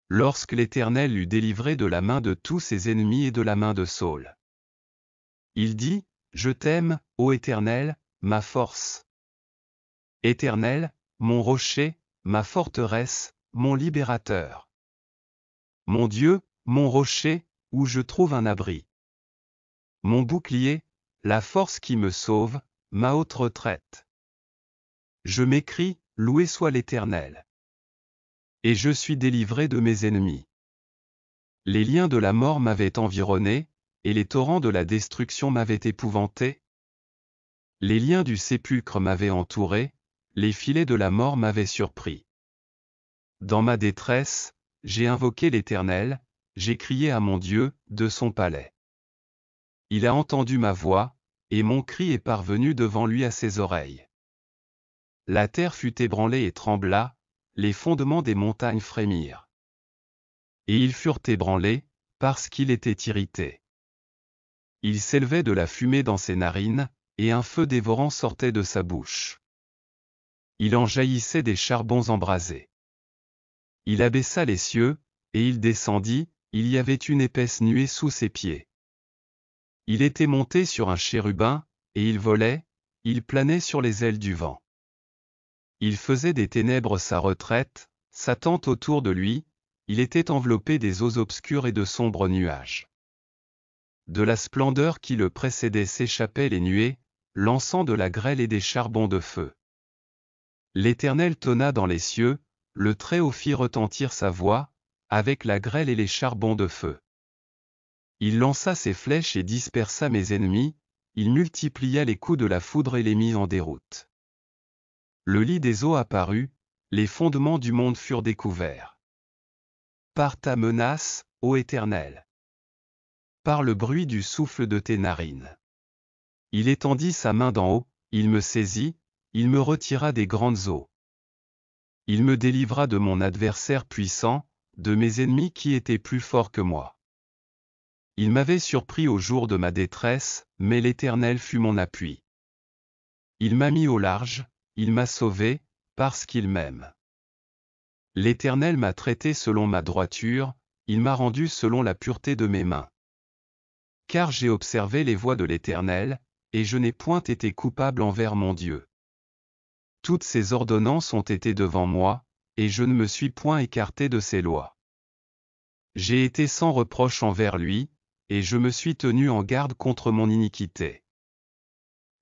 Lorsque l'Éternel l'eut délivré de la main de tous ses ennemis et de la main de Saül. Il dit, je t'aime, ô Éternel, ma force. Éternel, mon rocher, ma forteresse, mon libérateur. Mon Dieu, mon rocher, où je trouve un abri. Mon bouclier, la force qui me sauve, ma haute retraite. Je m'écrie, loué soit l'Éternel. Et je suis délivré de mes ennemis. Les liens de la mort m'avaient environné, et les torrents de la destruction m'avaient épouvanté. Les liens du sépulcre m'avaient entouré, les filets de la mort m'avaient surpris. Dans ma détresse, j'ai invoqué l'Éternel, j'ai crié à mon Dieu, de son palais. Il a entendu ma voix, et mon cri est parvenu devant lui à ses oreilles. la terre fut ébranlée et trembla, les fondements des montagnes frémirent. Et ils furent ébranlés, parce qu'il était irrité. Il s'élevait de la fumée dans ses narines, et un feu dévorant sortait de sa bouche. Il en jaillissait des charbons embrasés. Il abaissa les cieux, et il descendit, il y avait une épaisse nuée sous ses pieds. Il était monté sur un chérubin, et il volait, il planait sur les ailes du vent. Il faisait des ténèbres sa retraite, sa tente autour de lui, il était enveloppé des eaux obscures et de sombres nuages. De la splendeur qui le précédait s'échappaient les nuées, lançant de la grêle et des charbons de feu. L'Éternel tonna dans les cieux, le Très-Haut fit retentir sa voix, avec la grêle et les charbons de feu. Il lança ses flèches et dispersa mes ennemis, il multiplia les coups de la foudre et les mit en déroute. Le lit des eaux apparut, les fondements du monde furent découverts. Par ta menace, ô Éternel. Par le bruit du souffle de tes narines. Il étendit sa main d'en haut, il me saisit, il me retira des grandes eaux. Il me délivra de mon adversaire puissant, de mes ennemis qui étaient plus forts que moi. Il m'avait surpris au jour de ma détresse, mais l'Éternel fut mon appui. Il m'a mis au large, il m'a sauvé, parce qu'il m'aime. L'Éternel m'a traité selon ma droiture, il m'a rendu selon la pureté de mes mains. Car j'ai observé les voies de l'Éternel, et je n'ai point été coupable envers mon Dieu. Toutes ses ordonnances ont été devant moi, et je ne me suis point écarté de ses lois. J'ai été sans reproche envers lui, et je me suis tenu en garde contre mon iniquité.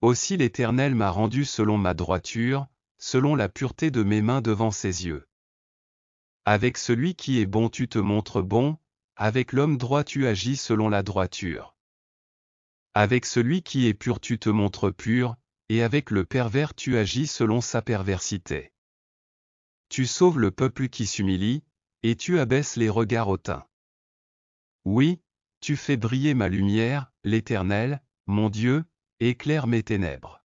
Aussi l'Éternel m'a rendu selon ma droiture, selon la pureté de mes mains devant ses yeux. Avec celui qui est bon tu te montres bon, avec l'homme droit tu agis selon la droiture. Avec celui qui est pur tu te montres pur, et avec le pervers tu agis selon sa perversité. Tu sauves le peuple qui s'humilie, et tu abaisses les regards hautains. Oui, tu fais briller ma lumière, l'Éternel, mon Dieu, éclaire mes ténèbres.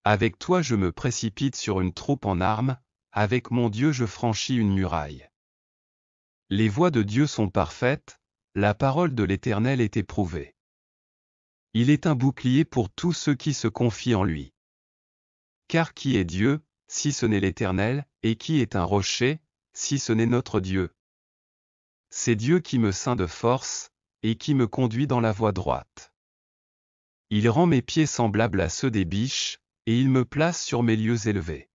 Avec toi je me précipite sur une troupe en armes, avec mon Dieu je franchis une muraille. Les voies de Dieu sont parfaites, la parole de l'Éternel est éprouvée. Il est un bouclier pour tous ceux qui se confient en lui. Car qui est Dieu, si ce n'est l'Éternel, et qui est un rocher, si ce n'est notre Dieu? C'est Dieu qui me ceint de force, et qui me conduit dans la voie droite. Il rend mes pieds semblables à ceux des biches, et il me place sur mes lieux élevés.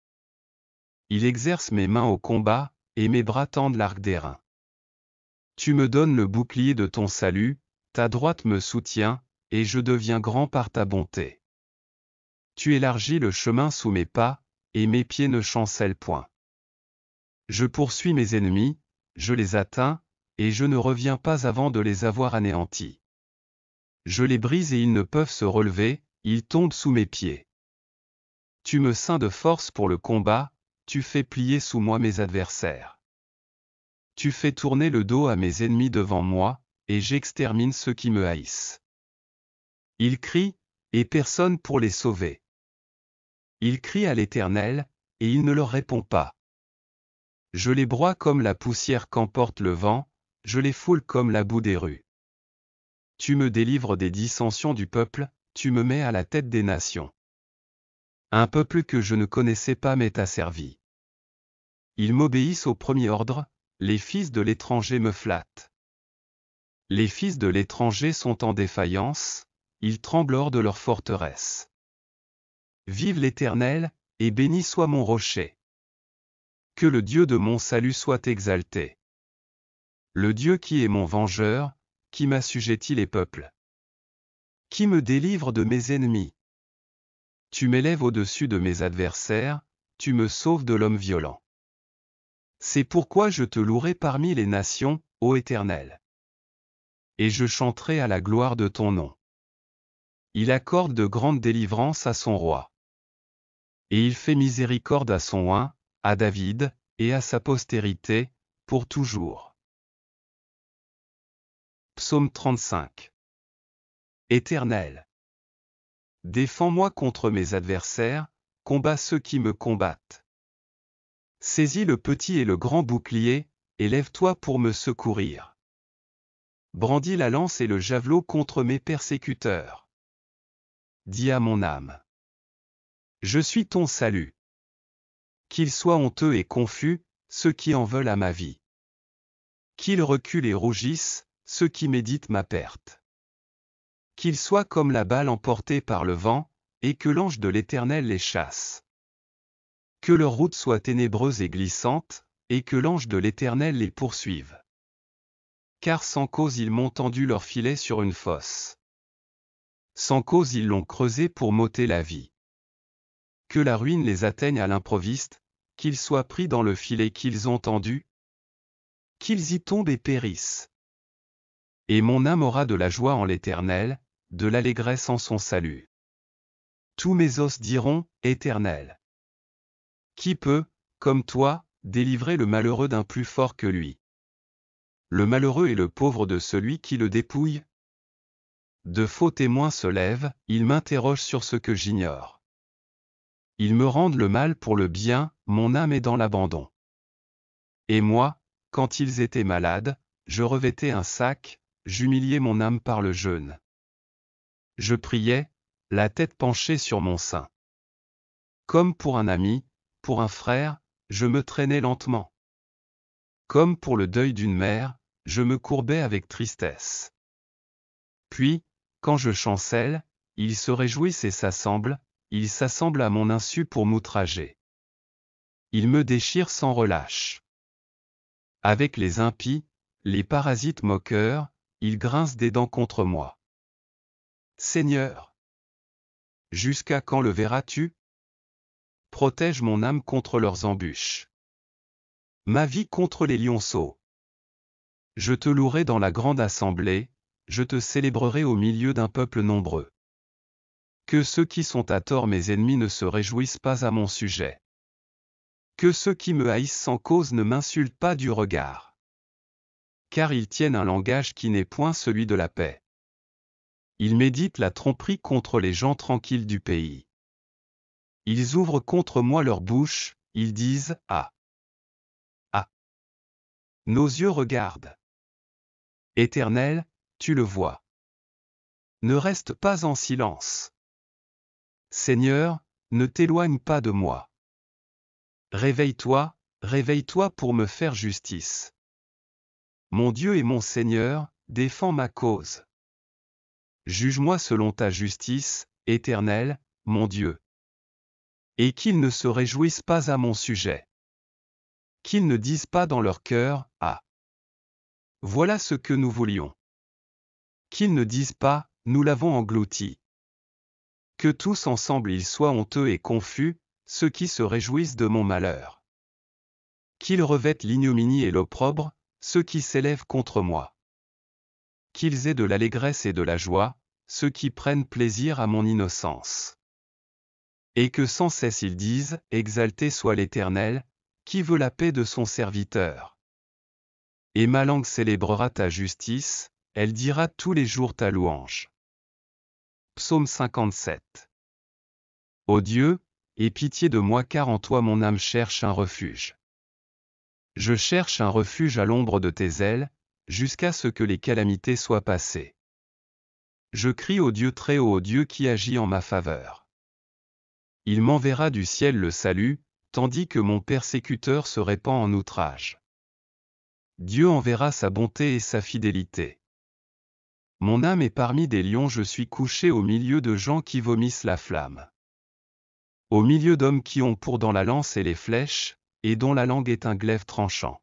Il exerce mes mains au combat, et mes bras tendent l'arc d'airain. Tu me donnes le bouclier de ton salut, ta droite me soutient, et je deviens grand par ta bonté. Tu élargis le chemin sous mes pas, et mes pieds ne chancellent point. Je poursuis mes ennemis, je les atteins, et je ne reviens pas avant de les avoir anéantis. Je les brise et ils ne peuvent se relever, ils tombent sous mes pieds. Tu me ceins de force pour le combat, tu fais plier sous moi mes adversaires. Tu fais tourner le dos à mes ennemis devant moi, et j'extermine ceux qui me haïssent. Ils crient, et personne pour les sauver. Ils crient à l'Éternel, et il ne leur répond pas. Je les broie comme la poussière qu'emporte le vent, je les foule comme la boue des rues. Tu me délivres des dissensions du peuple, tu me mets à la tête des nations. Un peuple que je ne connaissais pas m'est asservi. Ils m'obéissent au premier ordre, les fils de l'étranger me flattent. Les fils de l'étranger sont en défaillance, ils tremblent hors de leur forteresse. Vive l'Éternel, et béni soit mon rocher. Que le Dieu de mon salut soit exalté. Le Dieu qui est mon vengeur, qui m'assujettit les peuples. Qui me délivre de mes ennemis. Tu m'élèves au-dessus de mes adversaires, tu me sauves de l'homme violent. C'est pourquoi je te louerai parmi les nations, ô Éternel. Et je chanterai à la gloire de ton nom. Il accorde de grandes délivrances à son roi. Et il fait miséricorde à son oint, à David, et à sa postérité, pour toujours. Psaume 35. Éternel. Défends-moi contre mes adversaires, combat ceux qui me combattent. Saisis le petit et le grand bouclier, et lève-toi pour me secourir. Brandis la lance et le javelot contre mes persécuteurs. Dis à mon âme: je suis ton salut. Qu'ils soient honteux et confus, ceux qui en veulent à ma vie. Qu'ils reculent et rougissent, ceux qui méditent ma perte. Qu'ils soient comme la balle emportée par le vent, et que l'ange de l'Éternel les chasse. Que leur route soit ténébreuse et glissante, et que l'ange de l'Éternel les poursuive. Car sans cause ils m'ont tendu leur filet sur une fosse. Sans cause ils l'ont creusé pour m'ôter la vie. Que la ruine les atteigne à l'improviste, qu'ils soient pris dans le filet qu'ils ont tendu, qu'ils y tombent et périssent. Et mon âme aura de la joie en l'Éternel, de l'allégresse en son salut. Tous mes os diront: Éternel. Qui peut, comme toi, délivrer le malheureux d'un plus fort que lui? Le malheureux et le pauvre de celui qui le dépouille? De faux témoins se lèvent, ils m'interrogent sur ce que j'ignore. Ils me rendent le mal pour le bien, mon âme est dans l'abandon. Et moi, quand ils étaient malades, je revêtais un sac, j'humiliais mon âme par le jeûne. Je priais, la tête penchée sur mon sein. Comme pour un ami, pour un frère, je me traînais lentement. Comme pour le deuil d'une mère, je me courbais avec tristesse. Puis, quand je chancelle, ils se réjouissent et s'assemblent, ils s'assemblent à mon insu pour m'outrager. Ils me déchirent sans relâche. Avec les impies, les parasites moqueurs, ils grincent des dents contre moi. Seigneur, jusqu'à quand le verras-tu? Protège mon âme contre leurs embûches. Ma vie contre les lionceaux. Je te louerai dans la grande assemblée, je te célébrerai au milieu d'un peuple nombreux. Que ceux qui sont à tort mes ennemis ne se réjouissent pas à mon sujet. Que ceux qui me haïssent sans cause ne m'insultent pas du regard. Car ils tiennent un langage qui n'est point celui de la paix. Ils méditent la tromperie contre les gens tranquilles du pays. Ils ouvrent contre moi leur bouche, ils disent: Ah! Ah! Nos yeux regardent. Éternel, tu le vois. Ne reste pas en silence. Seigneur, ne t'éloigne pas de moi. Réveille-toi, réveille-toi pour me faire justice. Mon Dieu et mon Seigneur, défends ma cause. Juge-moi selon ta justice, Éternel, mon Dieu. Et qu'ils ne se réjouissent pas à mon sujet. Qu'ils ne disent pas dans leur cœur: Ah! Voilà ce que nous voulions. Qu'ils ne disent pas: Nous l'avons englouti. Que tous ensemble ils soient honteux et confus, ceux qui se réjouissent de mon malheur. Qu'ils revêtent l'ignominie et l'opprobre, ceux qui s'élèvent contre moi. Qu'ils aient de l'allégresse et de la joie, ceux qui prennent plaisir à mon innocence. Et que sans cesse ils disent: Exalté soit l'Éternel, qui veut la paix de son serviteur. Et ma langue célébrera ta justice, elle dira tous les jours ta louange. Psaume 57. Ô Dieu, aie pitié de moi car en toi mon âme cherche un refuge. Je cherche un refuge à l'ombre de tes ailes, jusqu'à ce que les calamités soient passées. Je crie au Dieu très haut, au Dieu qui agit en ma faveur. Il m'enverra du ciel le salut, tandis que mon persécuteur se répand en outrage. Dieu enverra sa bonté et sa fidélité. Mon âme est parmi des lions, je suis couché au milieu de gens qui vomissent la flamme. Au milieu d'hommes qui ont pour dans la lance et les flèches, et dont la langue est un glaive tranchant.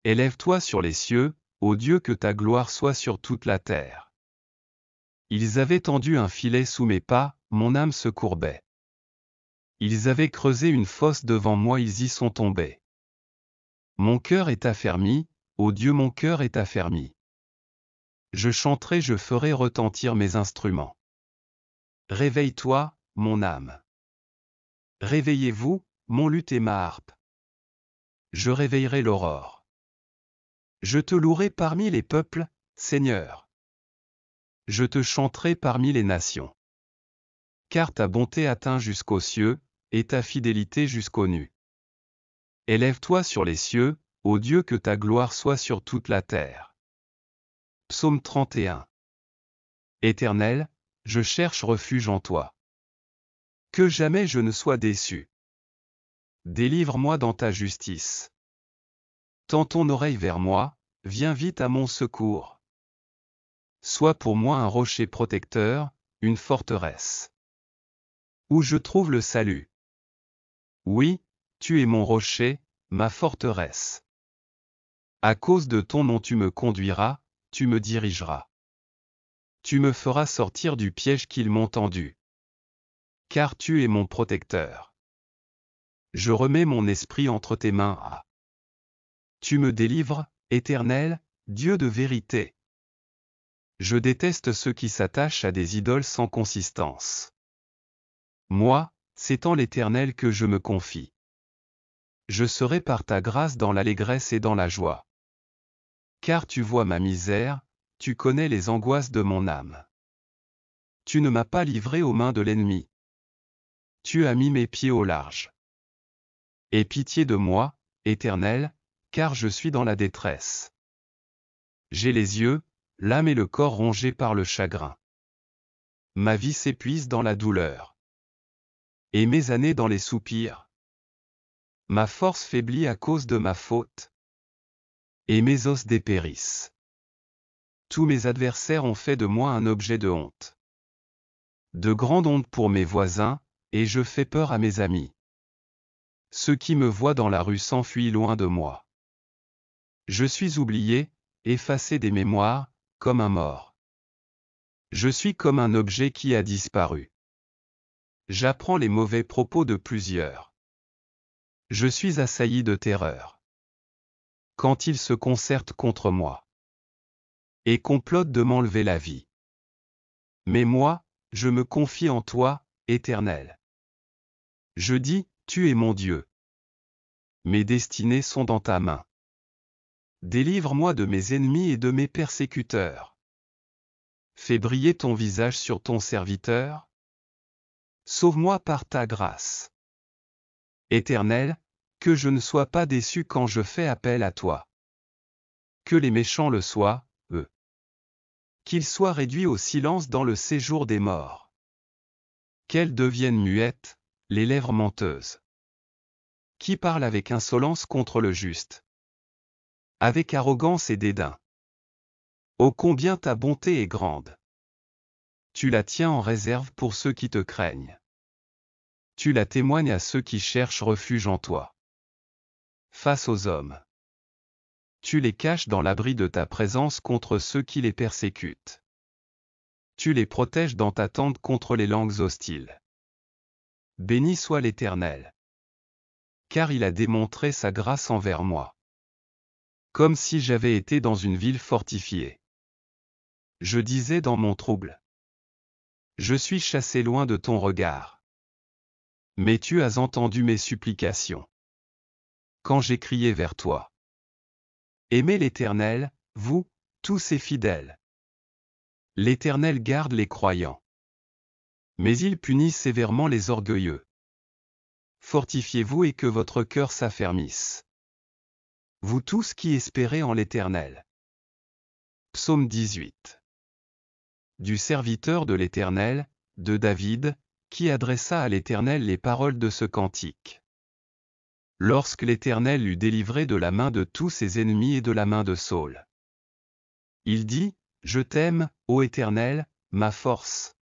Élève-toi sur les cieux, ô Dieu, que ta gloire soit sur toute la terre. Ils avaient tendu un filet sous mes pas, mon âme se courbait. Ils avaient creusé une fosse devant moi, ils y sont tombés. Mon cœur est affermi, ô Dieu, mon cœur est affermi. Je chanterai, je ferai retentir mes instruments. Réveille-toi, mon âme. Réveillez-vous, mon luth et ma harpe. Je réveillerai l'aurore. Je te louerai parmi les peuples, Seigneur. Je te chanterai parmi les nations. Car ta bonté atteint jusqu'aux cieux, et ta fidélité jusqu'aux nues. Élève-toi sur les cieux, ô Dieu, que ta gloire soit sur toute la terre. Psaume 31. Éternel, je cherche refuge en toi. Que jamais je ne sois déçu. Délivre-moi dans ta justice. Tends ton oreille vers moi, viens vite à mon secours. Sois pour moi un rocher protecteur, une forteresse. Où je trouve le salut. Oui, tu es mon rocher, ma forteresse. À cause de ton nom tu me conduiras, tu me dirigeras. Tu me feras sortir du piège qu'ils m'ont tendu. Car tu es mon protecteur. Je remets mon esprit entre tes mains. Tu me délivres, Éternel, Dieu de vérité. Je déteste ceux qui s'attachent à des idoles sans consistance. Moi, c'est en l'Éternel que je me confie. Je serai par ta grâce dans l'allégresse et dans la joie. Car tu vois ma misère, tu connais les angoisses de mon âme. Tu ne m'as pas livré aux mains de l'ennemi. Tu as mis mes pieds au large. Aie pitié de moi, Éternel, car je suis dans la détresse. J'ai les yeux, l'âme et le corps rongés par le chagrin. Ma vie s'épuise dans la douleur. Et mes années dans les soupirs. Ma force faiblit à cause de ma faute. Et mes os dépérissent. Tous mes adversaires ont fait de moi un objet de honte. De grande honte pour mes voisins, et je fais peur à mes amis. Ceux qui me voient dans la rue s'enfuient loin de moi. Je suis oublié, effacé des mémoires, comme un mort. Je suis comme un objet qui a disparu. J'apprends les mauvais propos de plusieurs. Je suis assailli de terreur. Quand ils se concertent contre moi. Et complotent de m'enlever la vie. Mais moi, je me confie en toi, Éternel. Je dis, tu es mon Dieu. Mes destinées sont dans ta main. Délivre-moi de mes ennemis et de mes persécuteurs. Fais briller ton visage sur ton serviteur. Sauve-moi par ta grâce. Éternel, que je ne sois pas déçu quand je fais appel à toi. Que les méchants le soient, eux. Qu'ils soient réduits au silence dans le séjour des morts. Qu'elles deviennent muettes, les lèvres menteuses. Qui parle avec insolence contre le juste. Avec arrogance et dédain. Ô combien ta bonté est grande. Tu la tiens en réserve pour ceux qui te craignent. Tu la témoignes à ceux qui cherchent refuge en toi. Face aux hommes. Tu les caches dans l'abri de ta présence contre ceux qui les persécutent. Tu les protèges dans ta tente contre les langues hostiles. Béni soit l'Éternel. Car il a démontré sa grâce envers moi. Comme si j'avais été dans une ville fortifiée. Je disais dans mon trouble. Je suis chassé loin de ton regard. Mais tu as entendu mes supplications. Quand j'ai crié vers toi. Aimez l'Éternel, vous, tous ses fidèles. L'Éternel garde les croyants. Mais il punit sévèrement les orgueilleux. Fortifiez-vous et que votre cœur s'affermisse. Vous tous qui espérez en l'Éternel. Psaume 18. Du serviteur de l'Éternel, de David, qui adressa à l'Éternel les paroles de ce cantique. Lorsque l'Éternel l'eut délivré de la main de tous ses ennemis et de la main de Saül. Il dit, je t'aime, ô Éternel, ma force.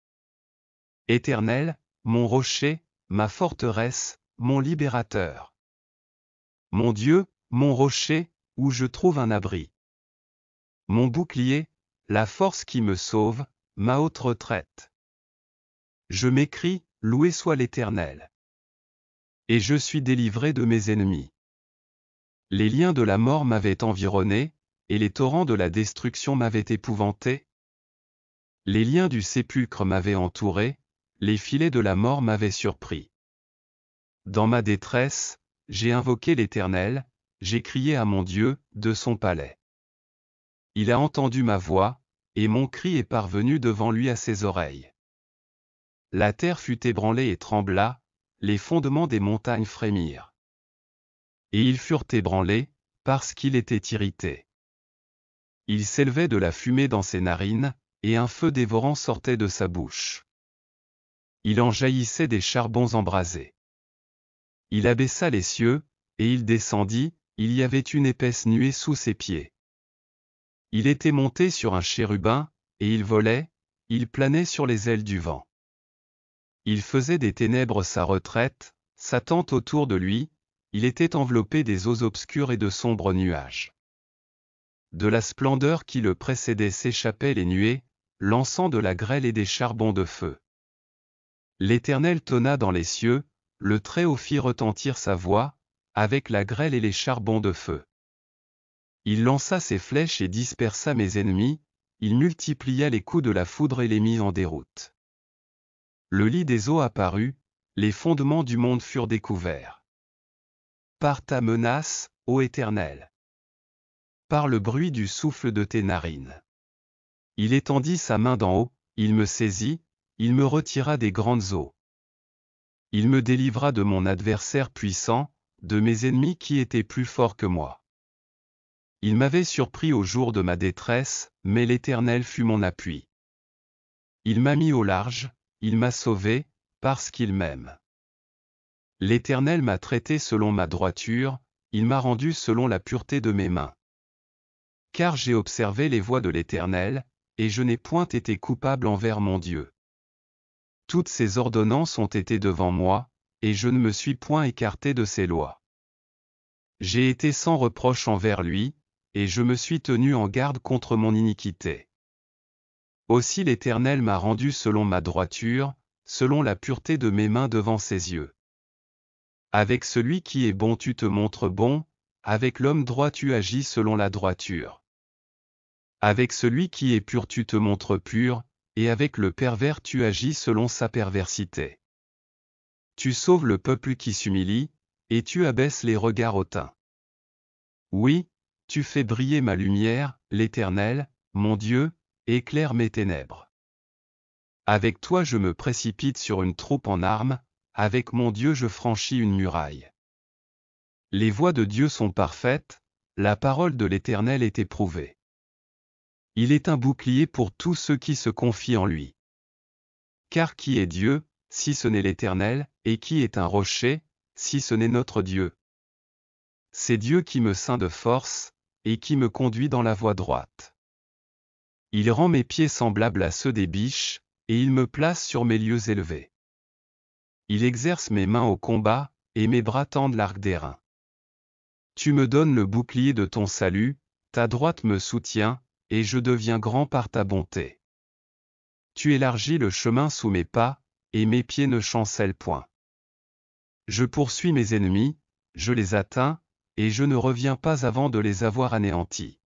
Éternel, mon rocher, ma forteresse, mon libérateur. Mon Dieu, mon rocher, où je trouve un abri. Mon bouclier, la force qui me sauve, ma haute retraite. Je m'écrie, loué soit l'Éternel. Et je suis délivré de mes ennemis. Les liens de la mort m'avaient environné, et les torrents de la destruction m'avaient épouvanté. Les liens du sépulcre m'avaient entouré, les filets de la mort m'avaient surpris. Dans ma détresse, j'ai invoqué l'Éternel, j'ai crié à mon Dieu, de son palais. Il a entendu ma voix, et mon cri est parvenu devant lui à ses oreilles. la terre fut ébranlée et trembla, les fondements des montagnes frémirent. Et ils furent ébranlés, parce qu'il était irrité. Il s'élevait de la fumée dans ses narines, et un feu dévorant sortait de sa bouche. Il en jaillissait des charbons embrasés. Il abaissa les cieux, et il descendit, il y avait une épaisse nuée sous ses pieds. Il était monté sur un chérubin, et il volait, il planait sur les ailes du vent. Il faisait des ténèbres sa retraite, sa tente autour de lui, il était enveloppé des eaux obscures et de sombres nuages. De la splendeur qui le précédait s'échappaient les nuées, lançant de la grêle et des charbons de feu. L'Éternel tonna dans les cieux, le Très-Haut fit retentir sa voix, avec la grêle et les charbons de feu. Il lança ses flèches et dispersa mes ennemis, il multiplia les coups de la foudre et les mit en déroute. Le lit des eaux apparut, les fondements du monde furent découverts. Par ta menace, ô Éternel. Par le bruit du souffle de tes narines. Il étendit sa main d'en haut, il me saisit, il me retira des grandes eaux. Il me délivra de mon adversaire puissant, de mes ennemis qui étaient plus forts que moi. Il m'avait surpris au jour de ma détresse, mais l'Éternel fut mon appui. Il m'a mis au large, il m'a sauvé, parce qu'il m'aime. L'Éternel m'a traité selon ma droiture, il m'a rendu selon la pureté de mes mains. Car j'ai observé les voies de l'Éternel, et je n'ai point été coupable envers mon Dieu. Toutes ses ordonnances ont été devant moi, et je ne me suis point écarté de ses lois. J'ai été sans reproche envers lui, et je me suis tenu en garde contre mon iniquité. Aussi l'Éternel m'a rendu selon ma droiture, selon la pureté de mes mains devant ses yeux. Avec celui qui est bon tu te montres bon, avec l'homme droit tu agis selon la droiture. Avec celui qui est pur tu te montres pur, et avec le pervers tu agis selon sa perversité. Tu sauves le peuple qui s'humilie, et tu abaisses les regards hautains. Oui, tu fais briller ma lumière, l'Éternel, mon Dieu, éclaire mes ténèbres. Avec toi je me précipite sur une troupe en armes, avec mon Dieu je franchis une muraille. Les voies de Dieu sont parfaites, la parole de l'Éternel est éprouvée. Il est un bouclier pour tous ceux qui se confient en lui. Car qui est Dieu, si ce n'est l'Éternel, et qui est un rocher, si ce n'est notre Dieu? C'est Dieu qui me ceint de force, et qui me conduit dans la voie droite. Il rend mes pieds semblables à ceux des biches, et il me place sur mes lieux élevés. Il exerce mes mains au combat, et mes bras tendent l'arc d'airain. Tu me donnes le bouclier de ton salut, ta droite me soutient, et je deviens grand par ta bonté. Tu élargis le chemin sous mes pas, et mes pieds ne chancellent point. Je poursuis mes ennemis, je les atteins, et je ne reviens pas avant de les avoir anéantis.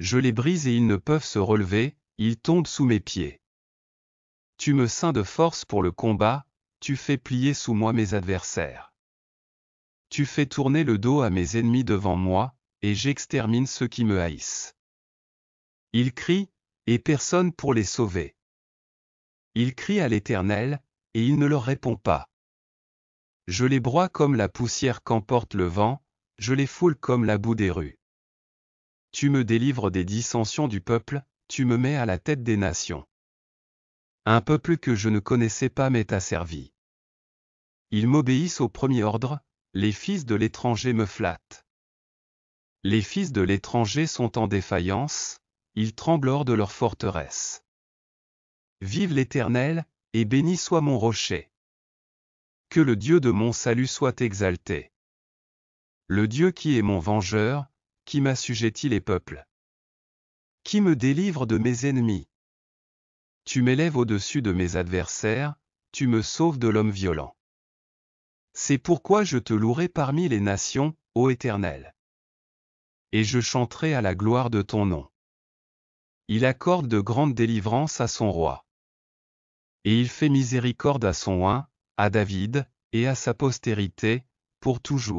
Je les brise et ils ne peuvent se relever, ils tombent sous mes pieds. Tu me ceins de force pour le combat, tu fais plier sous moi mes adversaires. Tu fais tourner le dos à mes ennemis devant moi, et j'extermine ceux qui me haïssent. Ils crient, et personne pour les sauver. Ils crient à l'Éternel, et il ne leur répond pas. Je les broie comme la poussière qu'emporte le vent, je les foule comme la boue des rues. Tu me délivres des dissensions du peuple, tu me mets à la tête des nations. Un peuple que je ne connaissais pas m'est asservi. Ils m'obéissent au premier ordre, les fils de l'étranger me flattent. Les fils de l'étranger sont en défaillance, ils tremblent hors de leur forteresse. Vive l'Éternel, et béni soit mon rocher. Que le Dieu de mon salut soit exalté. Le Dieu qui est mon vengeur, qui m'assujettit les peuples. Qui me délivre de mes ennemis. Tu m'élèves au-dessus de mes adversaires, tu me sauves de l'homme violent. C'est pourquoi je te louerai parmi les nations, ô Éternel. Et je chanterai à la gloire de ton nom. Il accorde de grandes délivrances à son roi. Et il fait miséricorde à son oint, à David, et à sa postérité, pour toujours.